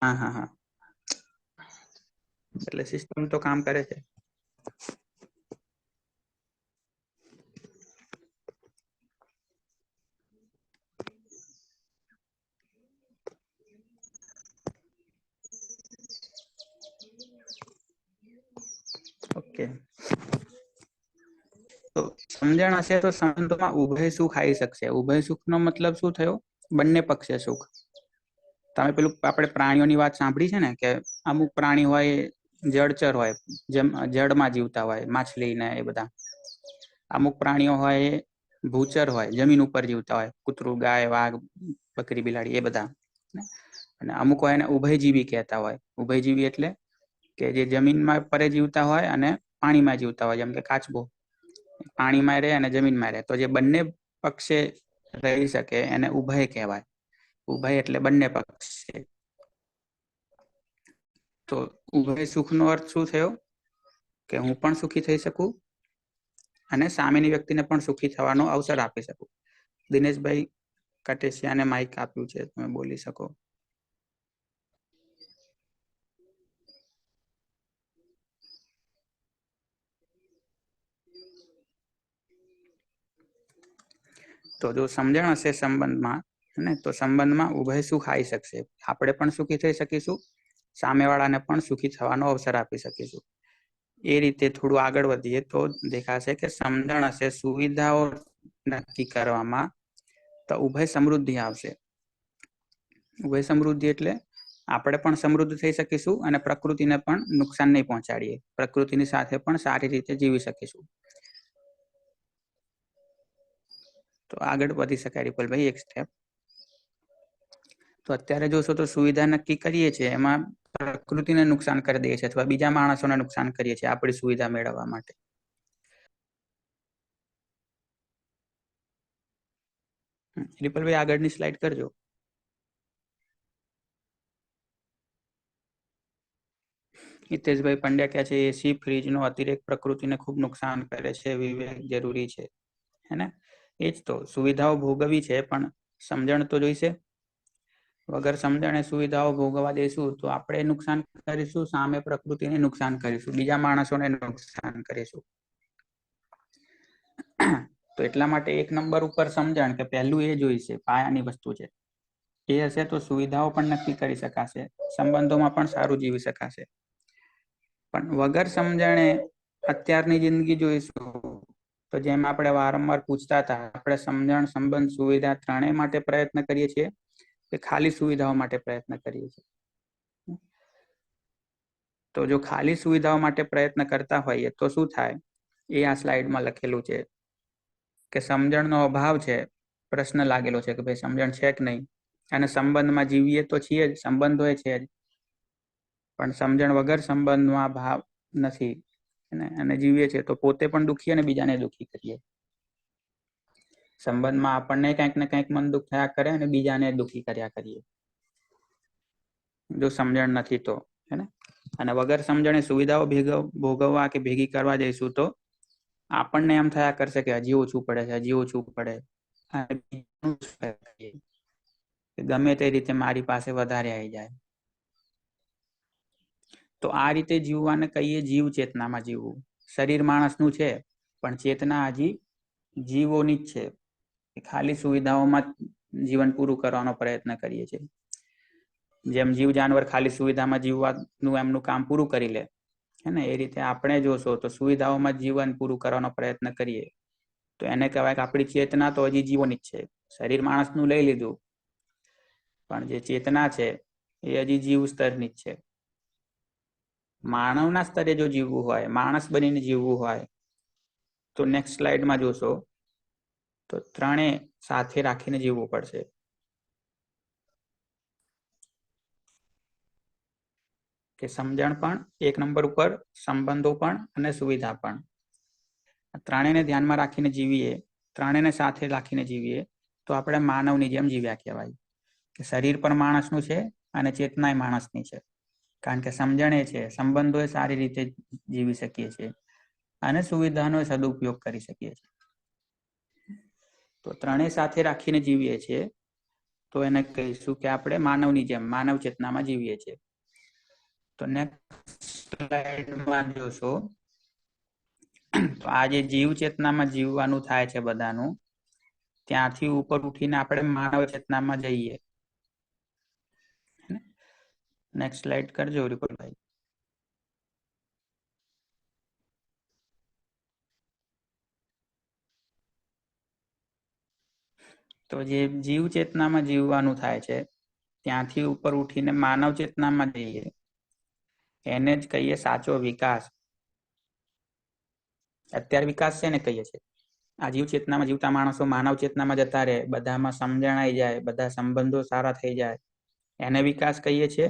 હા હા હા, એટલે સિસ્ટમ તો કામ કરે છે. ઓકે, તો સમજણ હશે તો સંબંધોમાં ઉભય સુખ આવી શકશે. ઉભય સુખ નો મતલબ શું થયો? બંને પક્ષે સુખ. તમે પેલું આપણે પ્રાણીઓની વાત સાંભળી છે ને, કે અમુક પ્રાણી હોય જળચર હોય, જેમ જળમાં જીવતા હોય, માછલી ને એ બધા. અમુક પ્રાણીઓ હોય ભૂચર હોય, જમીન ઉપર જીવતા હોય, કૂતરું, ગાય, વાઘ, બકરી, બિલાડી એ બધા. અને અમુક હોય એને ઉભયજીવી કહેતા હોય. ઉભયજીવી એટલે કે જે જમીનમાં પરે જીવતા હોય અને પાણીમાં જીવતા હોય, જેમ કે કાચબો પાણીમાં રહે અને જમીનમાં રહે. તો જે બંને પક્ષે રહી શકે એને ઉભય કહેવાય. ઉભય એટલે બંને પક્ષે. તો ઉભય સુખનો અર્થ શું થયો? કે હું પણ સુખી થઈ શકું અને સામેની વ્યક્તિને પણ સુખી થવાનો અવસર આપી શકું. દિનેશભાઈ કટેશિયાને માઇક આપ્યું છે, તમે બોલી શકો. તો જો સમજણ હશે સંબંધમાં, ને તો સંબંધમાં ઉભય સુખ આવી શકશે. આપણે પણ સુખી થઈ શકીશું, સામેવાળાને પણ સુખી થવાનો અવસર આપી શકીશું. એ રીતે થોડું આગળ વધીએ તો દેખાશે કે સમજણ હશે, સુવિધાઓ નક્કી કરવામાં, તો ઉભય સમૃદ્ધિ આવશે. ઉભય સમૃદ્ધિ એટલે આપણે પણ સમૃદ્ધ થઈ શકીશું અને પ્રકૃતિને પણ નુકસાન નહીં પહોંચાડીએ. પ્રકૃતિની સાથે પણ સારી રીતે જીવી શકીશું. તો આગળ વધી શકાય રિપલભાઈ એક સ્ટેપ. તો અત્યારે જોશો તો સુવિધા નક્કી કરીએ છીએ, એમાં પ્રકૃતિને નુકસાન કરી દઈએ છીએ અથવા બીજા માણસોને નુકસાન કરીએ છીએ આપણી સુવિધા મેળવવા માટે. રિપલભાઈ આગળની સ્લાઇડ કરજો. હિતેશભાઈ પંડ્યા કહે છે એસી ફ્રીજનો અતિરેક પ્રકૃતિને ખૂબ નુકસાન કરે છે, વિવેક જરૂરી છે. હે ને? એ જ તો, સુવિધાઓ ભોગવવી છે પણ સમજણ તો જોઈશે. વગર સમજણે સુવિધાઓ ભોગવવા દઈશું તો આપણે નુકસાન કરીશું, સામે પ્રકૃતિને નુકસાન કરીશું, બીજા માણસોને નુકસાન કરીશું. તો એટલા માટે એક નંબર ઉપર સમજણ, કે પહેલું એ જોઈશે, પાયાની વસ્તુ છે. એ હશે તો સુવિધાઓ પણ નક્કી કરી શકાશે, સંબંધોમાં પણ સારું જીવી શકાશે. પણ વગર સમજણે અત્યારની જિંદગી જોઈશું તો જેમ આપણે વારંવાર પૂછતા હતા, આપણે સમજણ, સંબંધ, સુવિધા ત્રણેય માટે પ્રયત્ન કરીએ છીએ કે ખાલી સુવિધાઓ માટે પ્રયત્ન કરીએ છીએ? તો જો ખાલી સુવિધાઓ માટે પ્રયત્ન કરતા હોઈએ તો શું થાય? એ આ સ્લાઇડમાં લખેલું છે કે સમજણનો અભાવ છે. પ્રશ્ન લાગેલો છે કે ભાઈ સમજણ છે કે નહીં, અને સંબંધમાં જીવીએ તો છીએ જ, સંબંધ હોય છે જ, પણ સમજણ વગર સંબંધમાં ભાવ નથી અને જીવીએ છીએ તો પોતે પણ દુખી અને બીજાને દુખી કરીએ. સંબંધમાં આપણને કંઈક ને કંઈક મન દુઃખ થયા કરે અને બીજાને દુખી કર્યા કરીએ, જો સમજણ નથી તો. હે ને? અને વગર સમજણે સુવિધાઓ ભોગવવા કે ભેગી કરવા જઈશું તો આપણને એમ થયા કરશે કે હજી ઓછું પડે છે, હજી ઓછું પડે. ગમે તે રીતે મારી પાસે વધારે આવી જાય. તો આ રીતે જીવવાને કહીએ જીવ ચેતનામાં જીવવું. શરીર માણસનું છે પણ ચેતના હજી જીવોની જ છે. ખાલી સુવિધાઓમાં જીવન પૂરું કરવાનો પ્રયત્ન કરીએ છીએ. જેમ જીવ જાનવર ખાલી સુવિધામાં જીવવાનું એમનું કામ પૂરું કરી લે, હે ને? એ રીતે આપણે જોશો તો સુવિધાઓમાં જીવન પૂરું કરવાનો પ્રયત્ન કરીએ તો એને કહેવાય કે આપણી ચેતના તો હજી જીવોની જ છે. શરીર માણસનું લઈ લીધું, પણ જે ચેતના છે એ હજી જીવ સ્તરની જ છે. માનવના સ્તરે જો જીવવું હોય, માણસ બનીને જીવવું હોય તો નેક્સ્ટ સ્લાઇડમાં જોશો તો ત્રણે સાથે રાખીને જીવવું પડશે. કે સમજણ પણ એક નંબર ઉપર, સંબંધો પણ અને સુવિધા પણ. ત્રણેયને ધ્યાનમાં રાખીને જીવીએ ત્રણેયને સાથે રાખીને જીવીએ તો આપણે માનવની જેમ જીવ્યા કહેવાય. કે શરીર પણ માણસનું છે અને ચેતનાય માણસની છે. કારણ કે સમજણ એ છે, સંબંધો એ સારી રીતે જીવી શકીએ છીએ અને સુવિધાનો સદુપયોગ કરી શકીએ છીએ. તો ત્રણેય સાથે રાખીને જીવીએ છીએ તો એને કહીશું કે આપણે માનવની જેમ માનવ ચેતનામાં જીવીએ છીએ. તો નેક્સ્ટ સ્લાઇડમાં જોશો તો આ જે જીવ ચેતનામાં જીવવાનું થાય છે બધાનું, ત્યાંથી ઉપર ઉઠીને આપણે માનવ ચેતનામાં જઈએ. નેક્સ્ટ સ્લાઇડ કરજો રિપોર્ટભાઈ. તો જે જીવ ચેતનામાં જીવવાનું થાય છે ત્યાંથી ઉપર ઉઠીને માનવ ચેતનામાં જઈએ, એને જ કહીએ સાચો વિકાસ. અત્યારે વિકાસ છે ને કહીએ છીએ. આ જીવ ચેતનામાં જીવતા માણસો માનવ ચેતનામાં જતા રહે, બધામાં સમજણ આવી જાય, બધા સંબંધો સારા થઈ જાય, એને વિકાસ કહીએ છીએ.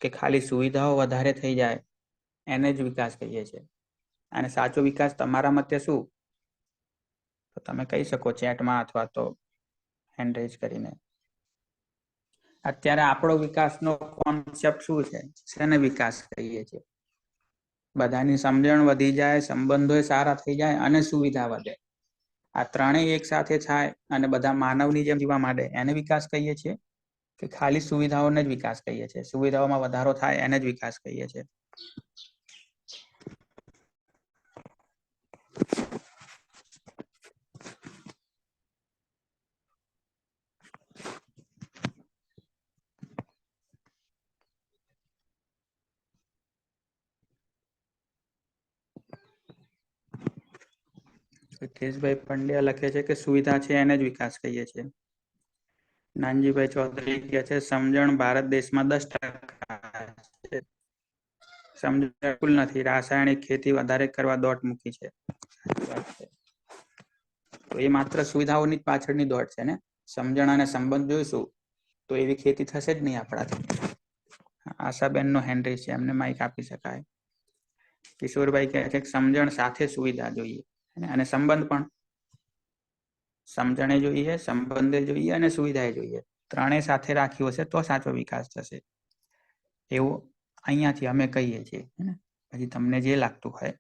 કે ખાલી સુવિધાઓ વધારે થઈ જાય એને જ વિકાસ કહીએ છીએ. અને સાચો વિકાસ તમારા મતે શું? તો તમે કહી શકો ચેટમાં અથવા તો હેન્ડ રેઝ કરીને. અત્યારે આપણો વિકાસનો કોન્સેપ્ટ શું છે? શેને વિકાસ કહીએ છીએ? બધાની સમજણ વધી જાય, સંબંધો સારા થઈ જાય અને સુવિધા વધે. આ ત્રણેય એક સાથે થાય અને બધા માનવની જેમ જીવવા માંડે એને વિકાસ કહીએ છીએ. કે ખાલી સુવિધાઓને જ વિકાસ કહીએ છીએ? સુવિધાઓમાં વધારો થાય એને જ વિકાસ કહીએ છીએ. કેશભાઈ પંડ્યા લખે છે કે સુવિધા છે એને જ વિકાસ કહીએ છીએ. નાનજીભાઈ ચૌધરી કહે છે સમજણ ભારત દેશમાં 10% છે. સમજણ બિલકુલ નથી, રાસાયણિક ખેતી વધારે કરવા દોટ મૂકી છે. તો એ માત્ર સુવિધાઓની પાછળની દોટ છે ને. સમજણ અને સંબંધ જોઈશું તો એવી ખેતી થશે જ નહીં આપણાથી. આશાબેન નો હેન્ડ છે, એમને માઇક આપી શકાય. કિશોરભાઈ કહે છે સમજણ સાથે સુવિધા જોઈએ અને સંબંધ પણ. સમજણે જોઈએ, સંબંધે જોઈએ અને સુવિધાએ જોઈએ. ત્રણેય સાથે રાખ્યું હશે તો સાચો વિકાસ થશે એવું અહીંયાથી અમે કહીએ છીએ. પછી તમને જે લાગતું હોય.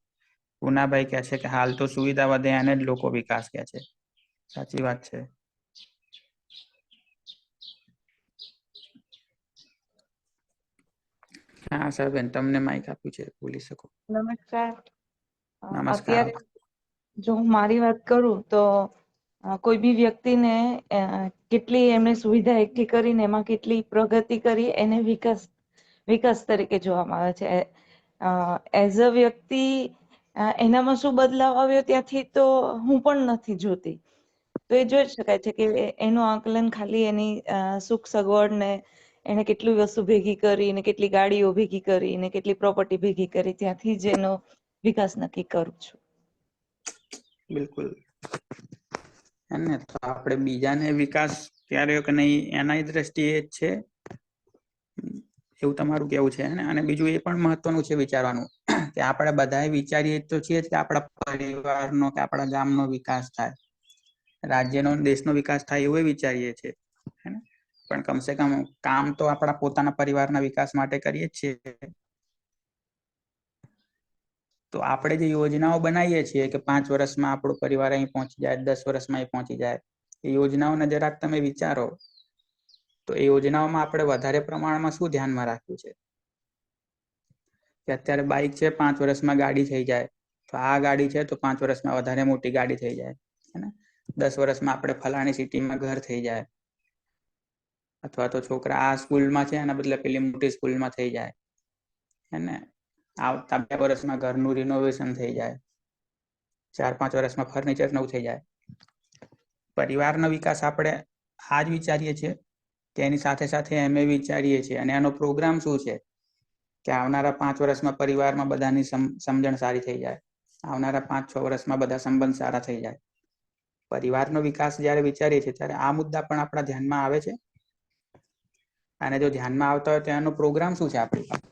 પૂનાભાઈ કહે છે કે હાલ તો સુવિધા વધે અને જ લોકો વિકાસ કહે છે. સાચી વાત છે. હા સાહેબ, તમને માઇક આપ્યું છે, બોલી શકો. નમસ્કાર. નમસ્કાર. અત્યારે જો હું મારી વાત કરું તો કોઈ બી વ્યક્તિને કેટલી એમને સુવિધા એકઠી કરીને એમાં કેટલી પ્રગતિ કરી એને વિકાસ તરીકે જોવામાં આવે છે. એઝ અ વ્યક્તિ એનામાં શું બદલાવ આવ્યો ત્યાંથી તો હું પણ નથી જોતી. તો એ જોઈ શકાય છે કે એનું આકલન ખાલી એની સુખ સગવડ ને એને કેટલી વસ્તુ ભેગી કરી ને કેટલી ગાડીઓ ભેગી કરી ને કેટલી પ્રોપર્ટી ભેગી કરી ત્યાંથી જ એનો વિકાસ નક્કી કરું છું. બિલકુલ. એને તો આપણે બીજાને વિકાસ ક્યારે કે નહીં એના દ્રષ્ટિએ જ છે એવું તમારું કેવું છે. અને બીજું એ પણ મહત્વનું છે વિચારવાનું કે આપણે બધા વિચારીએ તો છીએ જ કે આપણા પરિવારનો કે આપણા ગામનો વિકાસ થાય, રાજ્યનો દેશનો વિકાસ થાય એવું વિચારીએ છીએ. પણ કમસે કમ કામ તો આપણા પોતાના પરિવારના વિકાસ માટે કરીએ જ છીએ. તો આપણે જે યોજનાઓ બનાવીએ છીએ કે 5 વર્ષમાં આપણો પરિવાર અહીં પહોંચી જાય, 10 વર્ષમાં અહીં પહોંચી જાય, એ યોજનાઓને જરાક તમે વિચારો તો એ યોજનાઓમાં આપણે વધારે પ્રમાણમાં શું ધ્યાનમાં રાખ્યું છે કે અત્યારે બાઇક છે 5 વર્ષમાં ગાડી થઈ જાય, તો આ ગાડી છે તો 5 વર્ષમાં વધારે મોટી ગાડી થઈ જાય, 10 વર્ષમાં આપણે ફલાણી સિટીમાં ઘર થઈ જાય, અથવા તો છોકરા આ સ્કૂલમાં છે એના બદલે પેલી મોટી સ્કૂલમાં થઈ જાય, હે આવતા 2 વર્ષમાં ઘરનું રિનોવેશન થઈ જાય, 4-5 વર્ષમાં ફર્નિચર નવું થઈ જાય. પરિવારનો વિકાસ આપણે આ જ વિચારીએ છીએ કે એની સાથે સાથે એમ વિચારીએ છીએ અને એનો પ્રોગ્રામ શું છે કે આવનારા 5 વર્ષમાં પરિવારમાં બધાની સમજણ સારી થઈ જાય, આવનારા 5-6 વર્ષમાં બધા સંબંધ સારા થઈ જાય. પરિવારનો વિકાસ જ્યારે વિચારીએ છીએ ત્યારે આ મુદ્દા પણ આપણા ધ્યાનમાં આવે છે. અને જો ધ્યાનમાં આવતા હોય તો એનો પ્રોગ્રામ શું છે આપણી પાસે?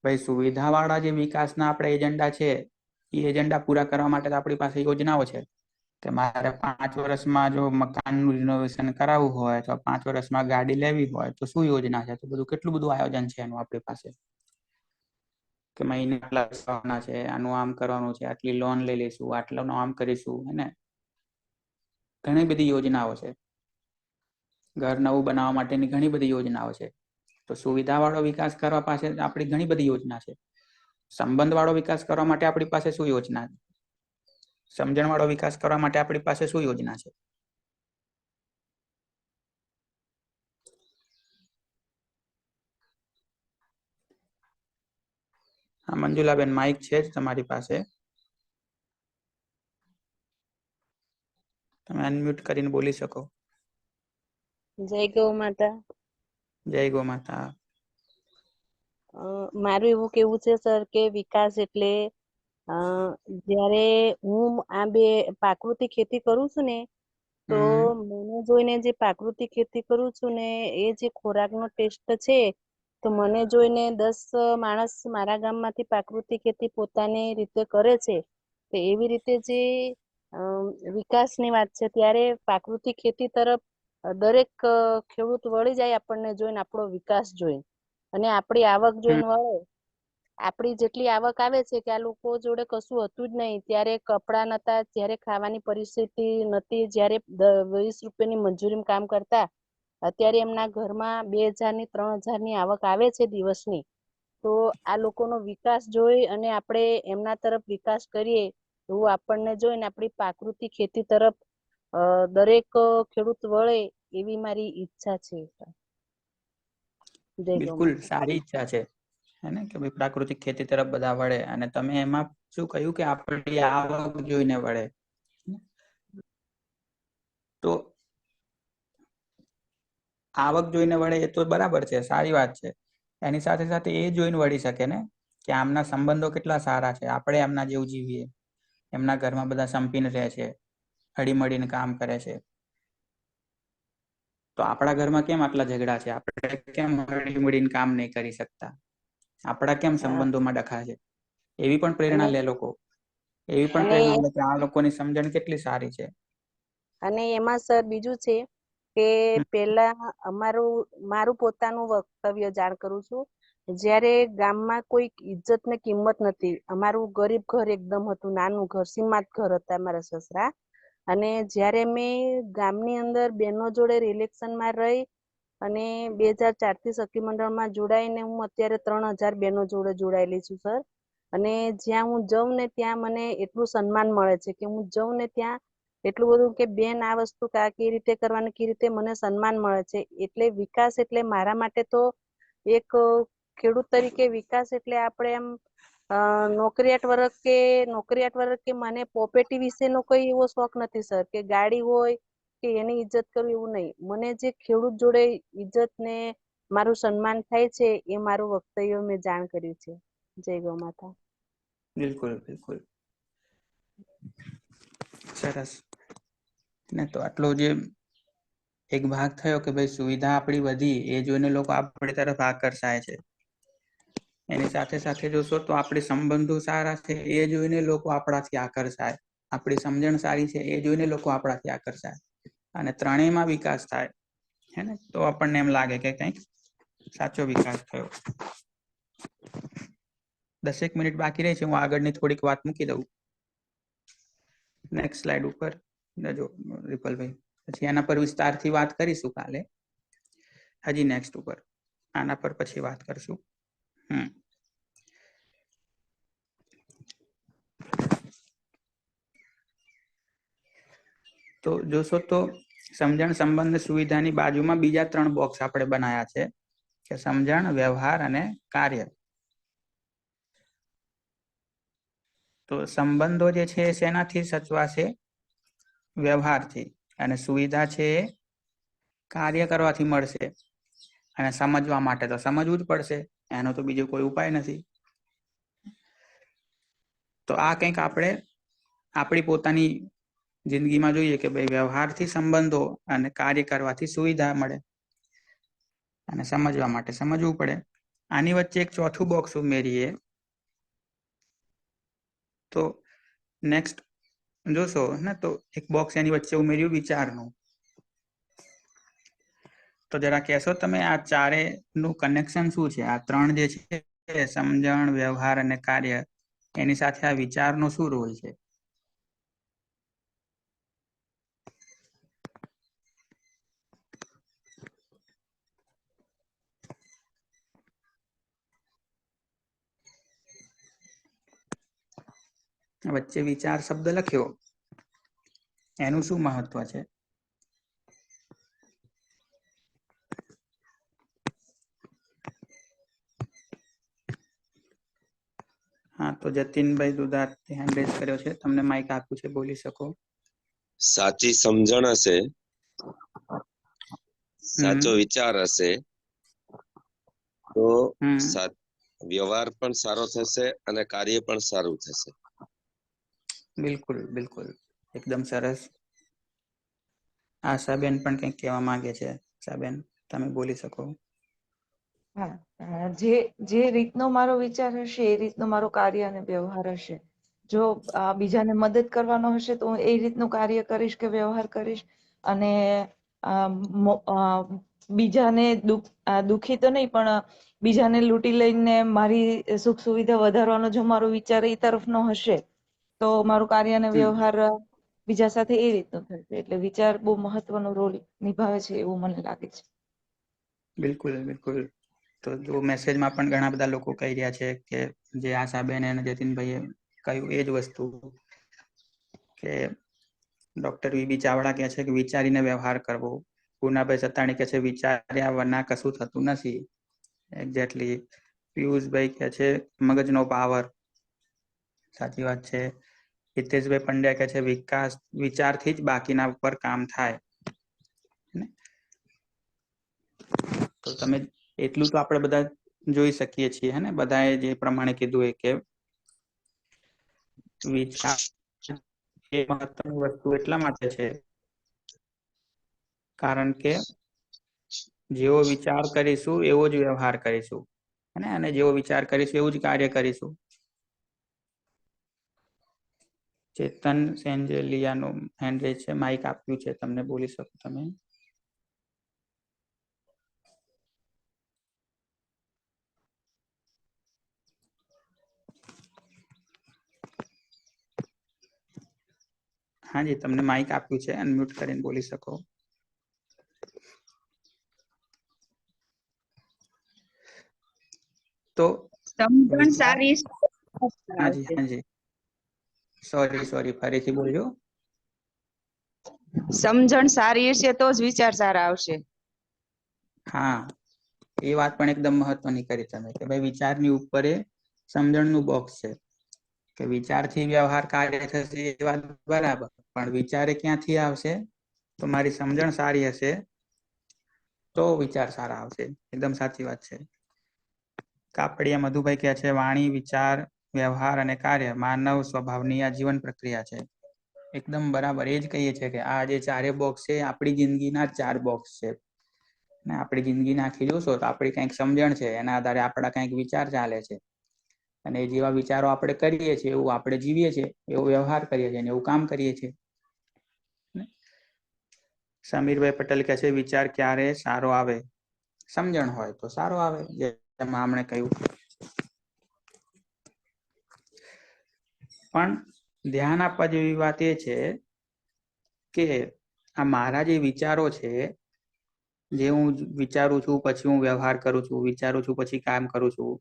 ભાઈ સુવિધાવાળા જે વિકાસના આપણા એજન્ડા છે એ એજન્ડા પૂરા કરવા માટે તો આપણી પાસે યોજનાઓ છે કે મારે 5 વર્ષમાં જો મકાનનું રિનોવેશન કરાવવું હોય તો 5 વર્ષમાં ગાડી લેવી હોય તો શું યોજના છે, તો બધું કેટલું બધું આયોજન છે એનું આપણી પાસે કે મહિને આટલા પૈસા છે, આનું આમ કરવાનું છે, આટલી લોન લઈ લઈશું, આટલાનું આમ કરીશું, હે, ઘણી બધી યોજનાઓ છે. ઘર નવું બનાવવા માટેની ઘણી બધી યોજનાઓ છે. તો સુવિધા વાળો વિકાસ કરવા પાસે આપણી ઘણી બધી યોજના છે. સંબંધ વાળો વિકાસ કરવા માટે આપણી પાસે શું યોજના છે? સમજણ વાળો વિકાસ કરવા માટે આપણી પાસે શું યોજના છે? હા મંજુલાબેન, માઇક છે જ તમારી પાસે, તમે અનમ્યુટ કરીને બોલી શકો. જય ગૌ માતા. જય ગો માતા. મારું એવું કેવું છે સર કે વિકાસ એટલે જ્યારે હું આ બે પ્રાકૃતિક ખેતી કરું છું ને, તો મને જોઈને જે પ્રાકૃતિક ખેતી કરું છું ને એ જે ખોરાકનો ટેસ્ટ છે, તો મને જોઈને 10 માણસ મારા ગામમાંથી પ્રાકૃતિક ખેતી પોતાની રીતે કરે છે. તો એવી રીતે જે વિકાસની વાત છે ત્યારે પ્રાકૃતિક ખેતી તરફ દરેક ખેડૂત વળી જાય આપણને જોઈને, આપણો વિકાસ જોઈ અને આપણી આવક જોઈને વળે. આપણી જેટલી આવક આવે છે કે આ લોકો જોડે કશું હતું જ નહીં, ત્યારે કપડા નતા, જ્યારે ખાવાની પરિસ્થિતિ નથી, જ્યારે 20 રૂપિયાની મજૂરી કામ કરતા, અત્યારે એમના ઘરમાં 2000 ની 3000 ની આવક આવે છે દિવસની. તો આ લોકોનો વિકાસ જોઈ અને આપણે એમના તરફ વિકાસ કરીએ એવું આપણને જોઈને આપણી પ્રાકૃતિક ખેતી તરફ દરેક ખેડૂત વળે એવી મારી ઈચ્છા છે. જય ગૌ બિલકુલ માતા. સારી ઈચ્છા છે, હે કે ભાઈ પ્રાકૃતિક ખેતી તરફ બધા વળે. અને તમે એમાં શું કહ્યું કે આપણી આવક જોઈને વળે, તો આવક જોઈને વળે એ તો બરાબર છે, સારી વાત છે. એની સાથે સાથે એ જોઈને વળી શકે ને કે આમના સંબંધો કેટલા સારા છે, આપણે એમના જેવું જીવીએ, એમના ઘરમાં બધા સંપીને રહે છે, હળીમળીને કામ કરે છે. તો આપણા ઘરમાં કેમ આટલા ઝઘડા છે? આપણે કેમ હળીમળીને કામ નહીં કરી શકતા? આપણા કેમ સંબંધોમાં ડખા છે? એવી પણ પ્રેરણા લે લોકો, એવી પણ અને પ્રેરણા લે કે આ લોકોની સમજણ કેટલી સારી છે. અને એમાં સર બીજું છે કે પેલા મારું પોતાનું વક્તવ્ય જાણ કરું છું. જ્યારે ગામમાં કોઈ ઇજ્જત ને કિંમત નથી, અમારું ગરીબ ઘર એકદમ હતું, નાનું ઘર, સીમાંત ઘર હતા મારા સસરા. અને જ્યારે મેં ગામની અંદર બહેનો જોડે રિલેશનમાં રહી અને 2004 થી સખી મંડળમાં જોડાઈને હું અત્યારે 3000 બહેનો જોડે જોડાયેલી છું સર. અને જ્યાં હું જઉં ને ત્યાં મને એટલું સન્માન મળે છે કે હું જઉં ને ત્યાં એટલું બધું કે બેન આ વસ્તુ કેવી રીતે કરવાની, કેવી રીતે મને સન્માન મળે છે. એટલે વિકાસ એટલે મારા માટે તો એક ખેડૂત તરીકે વિકાસ એટલે આપણે એમ નોકરિયાત વર્ગ કે મને પ્રોપર્ટી વિશેનો કોઈ એવો શોખ નથી સર, કે ગાડી હોય કે એની ઇજ્જત કરવી એવું નહીં. મને જે ખેડૂત જોડે ઇજ્જત ને મારું સન્માન થાય છે એ મારું વક્તવ્ય મેં જાણ કર્યું છે. જય ગૌ માતા. બિલકુલ બિલકુલ, સરસ. ને તો આટલો જે એક ભાગ થયો કે ભાઈ સુવિધા આપણી વધી એ જોઈને લોકો આપણી તરફ આકર્ષાય છે. એની સાથે સાથે જોશો તો આપણી સંબંધો સારા છે એ જોઈને લોકો આપણાથી આકર્ષાય. આપણી સમજણ સારી છે એ જોઈને લોકો આપણાથી આકર્ષાય. અને ત્રણેયમાં વિકાસ થાય, હે ને, તો આપણને એમ લાગે કે કંઈક સાચો વિકાસ થયો. 10 મિનિટ બાકી રહી છે, હું આગળની થોડીક વાત મૂકી દઉં. નેક્સ્ટ સ્લાઇડ ઉપર જો રિપલભાઈ, પછી એના પર વિસ્તારથી વાત કરીશું કાલે. હજી નેક્સ્ટ ઉપર આના પર પછી વાત કરશું. તો જોશો તો સમજણ, સંબંધ, સુવિધાની બાજુમાં બીજા 3 બોક્સ આપણે બનાયા છે કે સમજણ, વ્યવહાર અને કાર્ય. તો સંબંધો જે છે શેનાથી સચવાશે? વ્યવહારથી. અને સુવિધા છે એ કાર્ય કરવાથી મળશે. અને સમજવા માટે તો સમજવું જ પડશે, એનો તો બીજો કોઈ ઉપાય નથી. તો આ કંઈક આપણે આપણી પોતાની જિંદગીમાં જોઈએ કે ભાઈ વ્યવહારથી સંબંધો અને કાર્ય કરવાથી સુવિધા મળે, અને સમજવા માટે સમજવું પડે. આની વચ્ચે એક ચોથું બોક્સ ઉમેરીએ તો નેક્સ્ટ જોશો ને તો એક બોક્સ એની વચ્ચે ઉમેર્યું વિચારનું. તો જરા કહેશો તમે આ ચારે નું કનેક્શન શું છે? આ ત્રણ જે છે સમજણ, વ્યવહાર અને કાર્ય, એની સાથે આ વિચારનો શું રોલ છે? વચ્ચે વિચાર શબ્દ લખ્યો, એનું શું મહત્વ છે? હા, તો જતીનભાઈ દુધાત હેન્ડ રેઝ કર્યો છે, તમને માઇક આપ્યું છે, બોલી શકો. સાચી સમજણ હશે, સાચો હમ વિચાર હશે તો હમ વ્યવહાર પણ સારો થશે અને કાર્ય પણ સારું થશે. બિલકુલ બિલકુલ, એકદમ સરસ. આશાબેન પણ કંઈક કહેવા માંગે છે. આશાબેન, તમે બોલી શકો. હા, જે રીતનો મારો વિચાર હશે એ રીતનો મારો કાર્ય અને વ્યવહાર હશે. જો બીજાને મદદ કરવાનો હશે તો હું એ રીતનું કાર્ય કરીશ કે વ્યવહાર કરીશ. અને બીજાને દુખી તો નહીં, પણ બીજાને લૂંટી લઈને મારી સુખ સુવિધા વધારવાનો જો મારો વિચાર એ તરફનો હશે તો મારું કાર્ય અને વ્યવહાર બીજા સાથે એ રીતનું થશે. એટલે વિચાર બહુ મહત્વનો રોલ નિભાવે છે એવું મને લાગે છે. બિલકુલ બિલકુલ. તો જો મેસેજમાં પણ ઘણા બધા લોકો કહી રહ્યા છે કે જે આશાબેન અને જતીનભાઈએ કહ્યું એ જ વસ્તુ, કે ડોક્ટર વીબી ચાવડા કહે છે કે વિચારીને વ્યવહાર કરવો. પૂનાભાઈ સત્તાણી કહે છે વિચાર્યા વના કશું થતું નથી. એક્ઝેક્ટલી. પિયુષભાઈ કહે છે મગજનો પાવર. સાચી વાત છે. હિતેશભાઈ પંડ્યા કહે છે વિકાસ વિચારથી જ બાકીના ઉપર કામ થાય. તો તમે એટલું તો આપણે બધા જોઈ શકીએ છીએ, હે ને? બધાએ જે પ્રમાણે કીધું એ કે વિચાર એ મહત્વની વસ્તુ એટલા માટે છે કારણ કે જેવો વિચાર કરીશું એવો જ વ્યવહાર કરીશું, અને જેવો વિચાર કરીશું એવું જ કાર્ય કરીશું. ચેતન સેન્જેલિયાનું હેન્ડ રેઝ છે, માઇક આપ્યું છે તમને, બોલી શકો તમે. હાજી, તમને માઇક આપ્યું છે, અનમ્યુટ કરીને બોલી શકો. તો સમજણ સારી હાજી હાજી, સોરી ફરીથી બોલજો. સમજણ સારી હશે તો જ વિચાર સારા આવશે. હા, એ વાત પણ એકદમ મહત્વની કરી તમે કે ભાઈ વિચારની ઉપર સમજણનું બોક્સ છે કે વિચારથી વ્યવહાર કાર્ય થશે, એ વાત બરાબર, પણ વિચારે ક્યાંથી આવશે? તો મારી સમજણ સારી હશે તો વિચાર સારા આવશે. એકદમ સાચી વાત છે. કાપડિયા મધુભાઈ કહે છે વાણી, વિચાર, વ્યવહાર અને કાર્ય માનવ સ્વભાવની આ જીવન પ્રક્રિયા છે. એકદમ બરાબર, એ જ કહીએ છીએ કે આ જે ચારે બોક્સ છે આપણી જિંદગીના 4 બોક્સ છે. ને આપણી જિંદગી આખી જોશો તો આપણી કંઈક સમજણ છે, એના આધારે આપણા કંઈક વિચાર ચાલે છે, અને જેવા વિચારો આપણે કરીએ છીએ એવું આપણે જીવીએ છીએ, એવો વ્યવહાર કરીએ છીએ, એવું કામ કરીએ છીએ. સમીરભાઈ પટેલ કહે છે વિચાર ક્યારે સારો આવે? સમજણ હોય તો સારો આવે, જેમ આપણે કહ્યું. પણ ધ્યાન આપવા જેવી વાત એ છે કે આ મારા જે વિચારો છે, જે હું વિચારું છું પછી હું વ્યવહાર કરું છું, વિચારું છું પછી કામ કરું છું,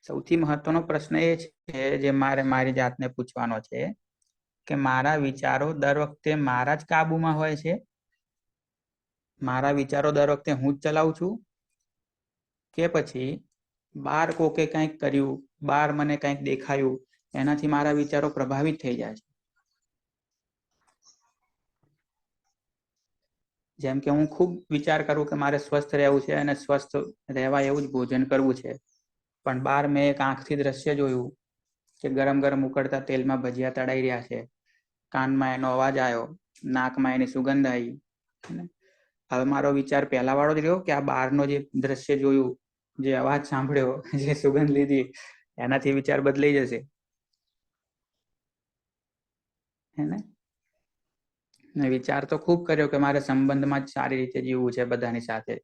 સૌથી મહત્વનો પ્રશ્ન એ છે જે મારે મારી જાતને પૂછવાનો છે કે મારા વિચારો દર વખતે મારા જ કાબુમાં હોય છે? મારા વિચારો દર વખતે હું જ ચલાવું છું, કે પછી બહાર કોકે કંઈક કર્યું, બહાર મને કંઈક દેખાયું, એનાથી મારા વિચારો પ્રભાવિત થઈ જાય છે? જેમ કે હું ખૂબ વિચાર કરું કે મારે સ્વસ્થ રહેવું છે અને સ્વસ્થ રહેવા એવું જ ભોજન કરવું છે, પણ બહાર મેં એક આંખથી દ્રશ્ય જોયું કે ગરમ ગરમ ઉકળતા તેલમાં ભજીયા તળાઈ રહ્યા છે, કાનમાં એનો અવાજ આવ્યો, નાકમાં એની સુગંધ આવી. હવે મારો વિચાર પહેલા વાળો જ રહ્યો કે આ બહારનો જે દ્રશ્ય જોયું, જે અવાજ સાંભળ્યો, જે સુગંધ લીધી, એનાથી વિચાર બદલાઈ જશે? ને વિચાર તો ખૂબ કર્યો કે મારે સંબંધમાં જ સારી રીતે જીવવું છે બધાની સાથે,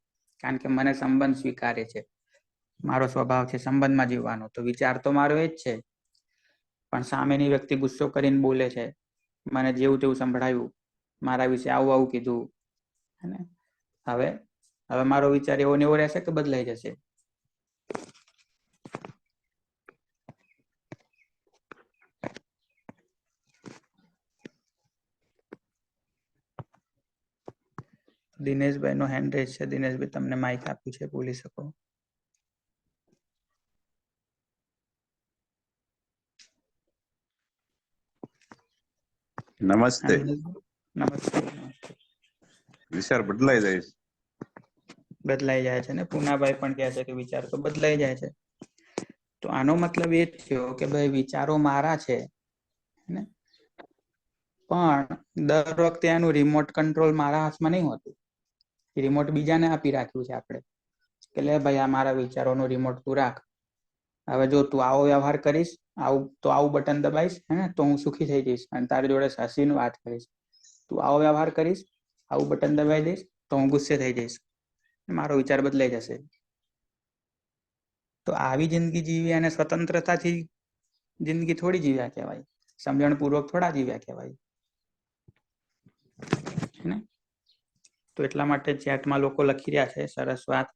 કારણ કે મને સંબંધ સ્વીકારે છે, મારો સ્વભાવ છે સંબંધમાં જીવવાનો. તો વિચાર તો મારો એ જ છે, પણ સામેની વ્યક્તિ ગુસ્સો કરીને બોલે છે, મને જેવું તેવું સંભળાયું, મારા વિશે આવું આવું કીધું. હવે હવે મારો વિચાર એવો ને એવો રહેશે કે બદલાઈ જશે? દિનેશભાઈ નો હેન્ડ રેઝ છે. દિનેશભાઈ, તમને માઇક આપ્યું છે, બોલી શકો. નમસ્તે. નમસ્તે. વિચાર બદલાઈ જાય છે. બદલાઈ જાય છે ને પૂનાભાઈ પણ કહે છે કે વિચાર તો બદલાઈ જાય છે. તો આનો મતલબ એ થયો કે ભાઈ વિચારો મારા છે ને, પણ દર વખતે એનું રિમોટ કંટ્રોલ મારા હાથમાં નહીં હોતું. રિમોટ બીજાને આપી રાખ્યું છે આપણે કે લે ભાઈ આ મારા વિચારોનો રિમોટ તું રાખ. હવે જો તું આવો વ્યવહાર કરીશ, આવું તો આવું બટન દબાઈશ હે તો હું સુખી થઈ જઈશ અને તારી જોડે હસીને વાત કરીશ. તું આવો વ્યવહાર કરીશ, આવું બટન દબાઈ દઈશ તો હું ગુસ્સે થઈ જઈશ, મારો વિચાર બદલાઈ જશે. તો આવી જિંદગી જીવી અને સ્વતંત્રતાથી જિંદગી થોડી જીવ્યા કહેવાય, સમજણપૂર્વક થોડા જીવ્યા કહેવાય. તો એટલા માટે ચેટમાં લોકો લખી રહ્યા છે સરસ વાત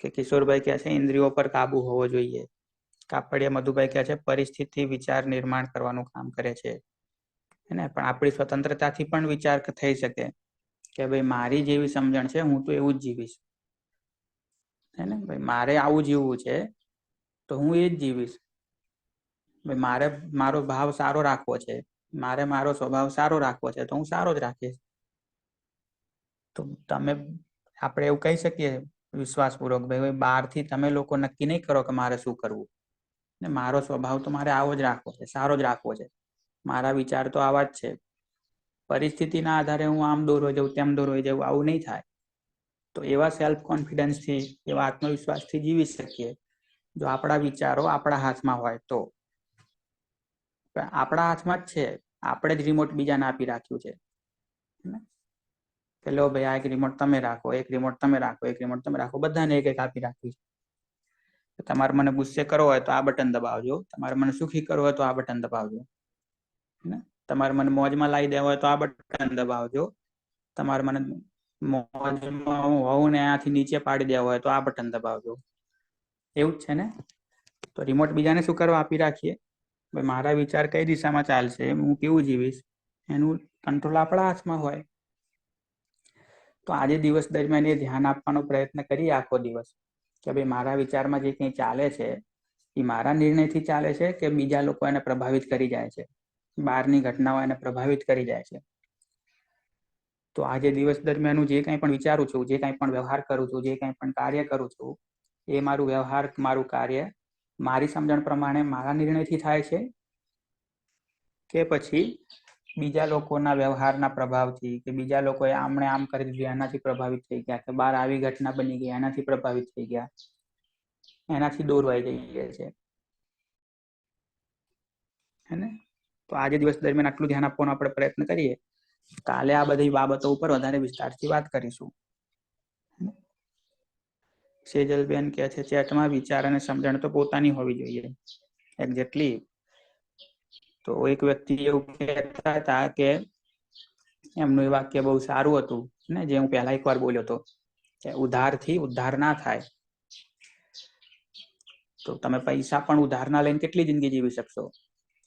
કે કિશોરભાઈ કહે છે ઇન્દ્રિયો પર કાબુ હોવો જોઈએ. કાપડિયા મધુભાઈ કહે છે પરિસ્થિતિ વિચાર નિર્માણ કરવાનું કામ કરે છે. પણ આપણી સ્વતંત્રતાથી પણ વિચાર થઈ શકે કે ભાઈ મારી જેવી સમજણ છે હું તો એવું જ જીવીશ, હે ને ભાઈ મારે આવું જીવવું છે તો હું એ જ જીવીશ. ભાઈ મારે મારો ભાવ સારો રાખવો છે, મારે મારો સ્વભાવ સારો રાખવો છે તો હું સારો જ રાખીશ. તો તમે આપણે એવું કહી શકીએ વિશ્વાસપૂર્વક ભાઈ બહારથી તમે લોકો નક્કી નહીં કરો કે મારે શું કરવું, ને મારો સ્વભાવ તો મારે આવો જ રાખવો છે, સારો જ રાખવો છે, મારા વિચાર તો આવા જ છે. પરિસ્થિતિના આધારે હું આમ દૂર હોઈ જાઉં તેમ દૂર હોઈ જાઉં આવું નહીં થાય. તો એવા સેલ્ફ કોન્ફિડન્સથી, એવા આત્મવિશ્વાસથી જીવી શકીએ જો આપણા વિચારો આપણા હાથમાં હોય તો. આપણા હાથમાં જ છે, આપણે જ રિમોટ બીજાને આપી રાખ્યું છે કે લો ભાઈ આ એક રિમોટ તમે રાખો, એક રિમોટ તમે રાખો, એક રિમોટ તમે રાખો, બધાને એક એક આપી રાખ્યું છે. તમારે મને ગુસ્સે કરવો હોય તો આ બટન દબાવજો, તમારે મને સુખી કરવો હોય તો આ બટન દબાવજો, તમારે મને મોજમાં લાવી દેવા હોય તો આ બટન દબાવજો, તમારે મને મોજમાં હું હોઉં ને આથી નીચે પાડી દેવા હોય તો આ બટન દબાવજો. એવું જ છે ને. તો રિમોટ બીજાને શું કરવા આપી રાખીએ? ભાઈ મારા વિચાર કઈ દિશામાં ચાલશે, હું કેવું જીવીશ, એનું કંટ્રોલ આપણા હાથમાં હોય. તો આજે દિવસ દરમિયાન એ ધ્યાન આપવાનો પ્રયત્ન કરીએ આખો દિવસ કે ભાઈ મારા વિચારમાં જે કંઈ ચાલે છે એ મારા નિર્ણયથી ચાલે છે કે બીજા લોકો એને પ્રભાવિત કરી જાય છે, બહારની ઘટનાઓ એને પ્રભાવિત કરી જાય છે. તો આજે દિવસ દરમિયાન હું જે કંઈ પણ વિચારું છું, જે કંઈ પણ વ્યવહાર કરું છું, જે કંઈ પણ કાર્ય કરું છું, એ મારું વ્યવહાર, મારું કાર્ય મારી સમજણ પ્રમાણે મારા નિર્ણયથી થાય છે કે પછી બીજા લોકોના વ્યવહારના પ્રભાવથી, કે બીજા લોકોએ આમણે આમ કરી દીધું એનાથી પ્રભાવિત થઈ ગયા, કે બહાર આવી ઘટના બની ગઈ એનાથી પ્રભાવિત થઈ ગયા, એનાથી દોરવાઈ જઈએ છે, હે ને. તો આજે દિવસ દરમિયાન આટલું ધ્યાન આપવાનો આપણે પ્રયત્ન કરીએ. કાલે આ બધી બાબતો ઉપર વધારે વિસ્તારથી વાત કરીશું. સેજલબેન કહે છે ચેટમાં વિચાર અને સમજણ તો પોતાની હોવી જોઈએ એક્ઝેક્ટલી. તો એક વ્યક્તિ એવું કહેતા હતા કે એમનું એ વાક્ય બહુ સારું હતું ને, જે હું પહેલા એકવાર બોલ્યો હતો કે ઉધારથી ઉદ્ધાર ના થાય. તો તમે પૈસા પણ ઉધારના લઈને કેટલી જિંદગી જીવી શકશો?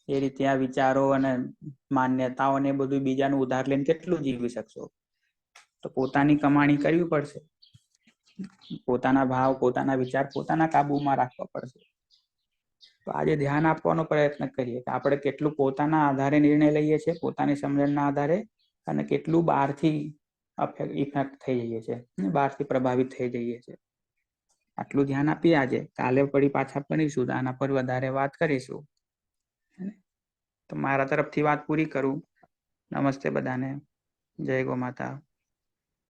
એ રીતે આ વિચારો અને માન્યતાઓ ને બધું બીજાનું ઉધાર લઈને કેટલું જીવી શકશો? તો પોતાની કમાણી કરવી પડશે, પોતાના ભાવ, પોતાના વિચાર પોતાના કાબુમાં રાખવા પડશે. તો આજે ધ્યાન આપવાનો પ્રયત્ન કરીએ કે આપણે કેટલું પોતાના આધારે નિર્ણય લઈએ છીએ, પોતાની સમજણના આધારે, અને કેટલું બહારથી ઇફેક્ટ થઈ જઈએ છીએ, બહારથી પ્રભાવિત થઈ જઈએ છીએ. આટલું ધ્યાન આપીએ આજે. કાલે ફરી પાછા બનીશું, આના પર વધારે વાત કરીશું. તો મારા તરફથી વાત પૂરી કરું. નમસ્તે બધાને. જય ગો માતા.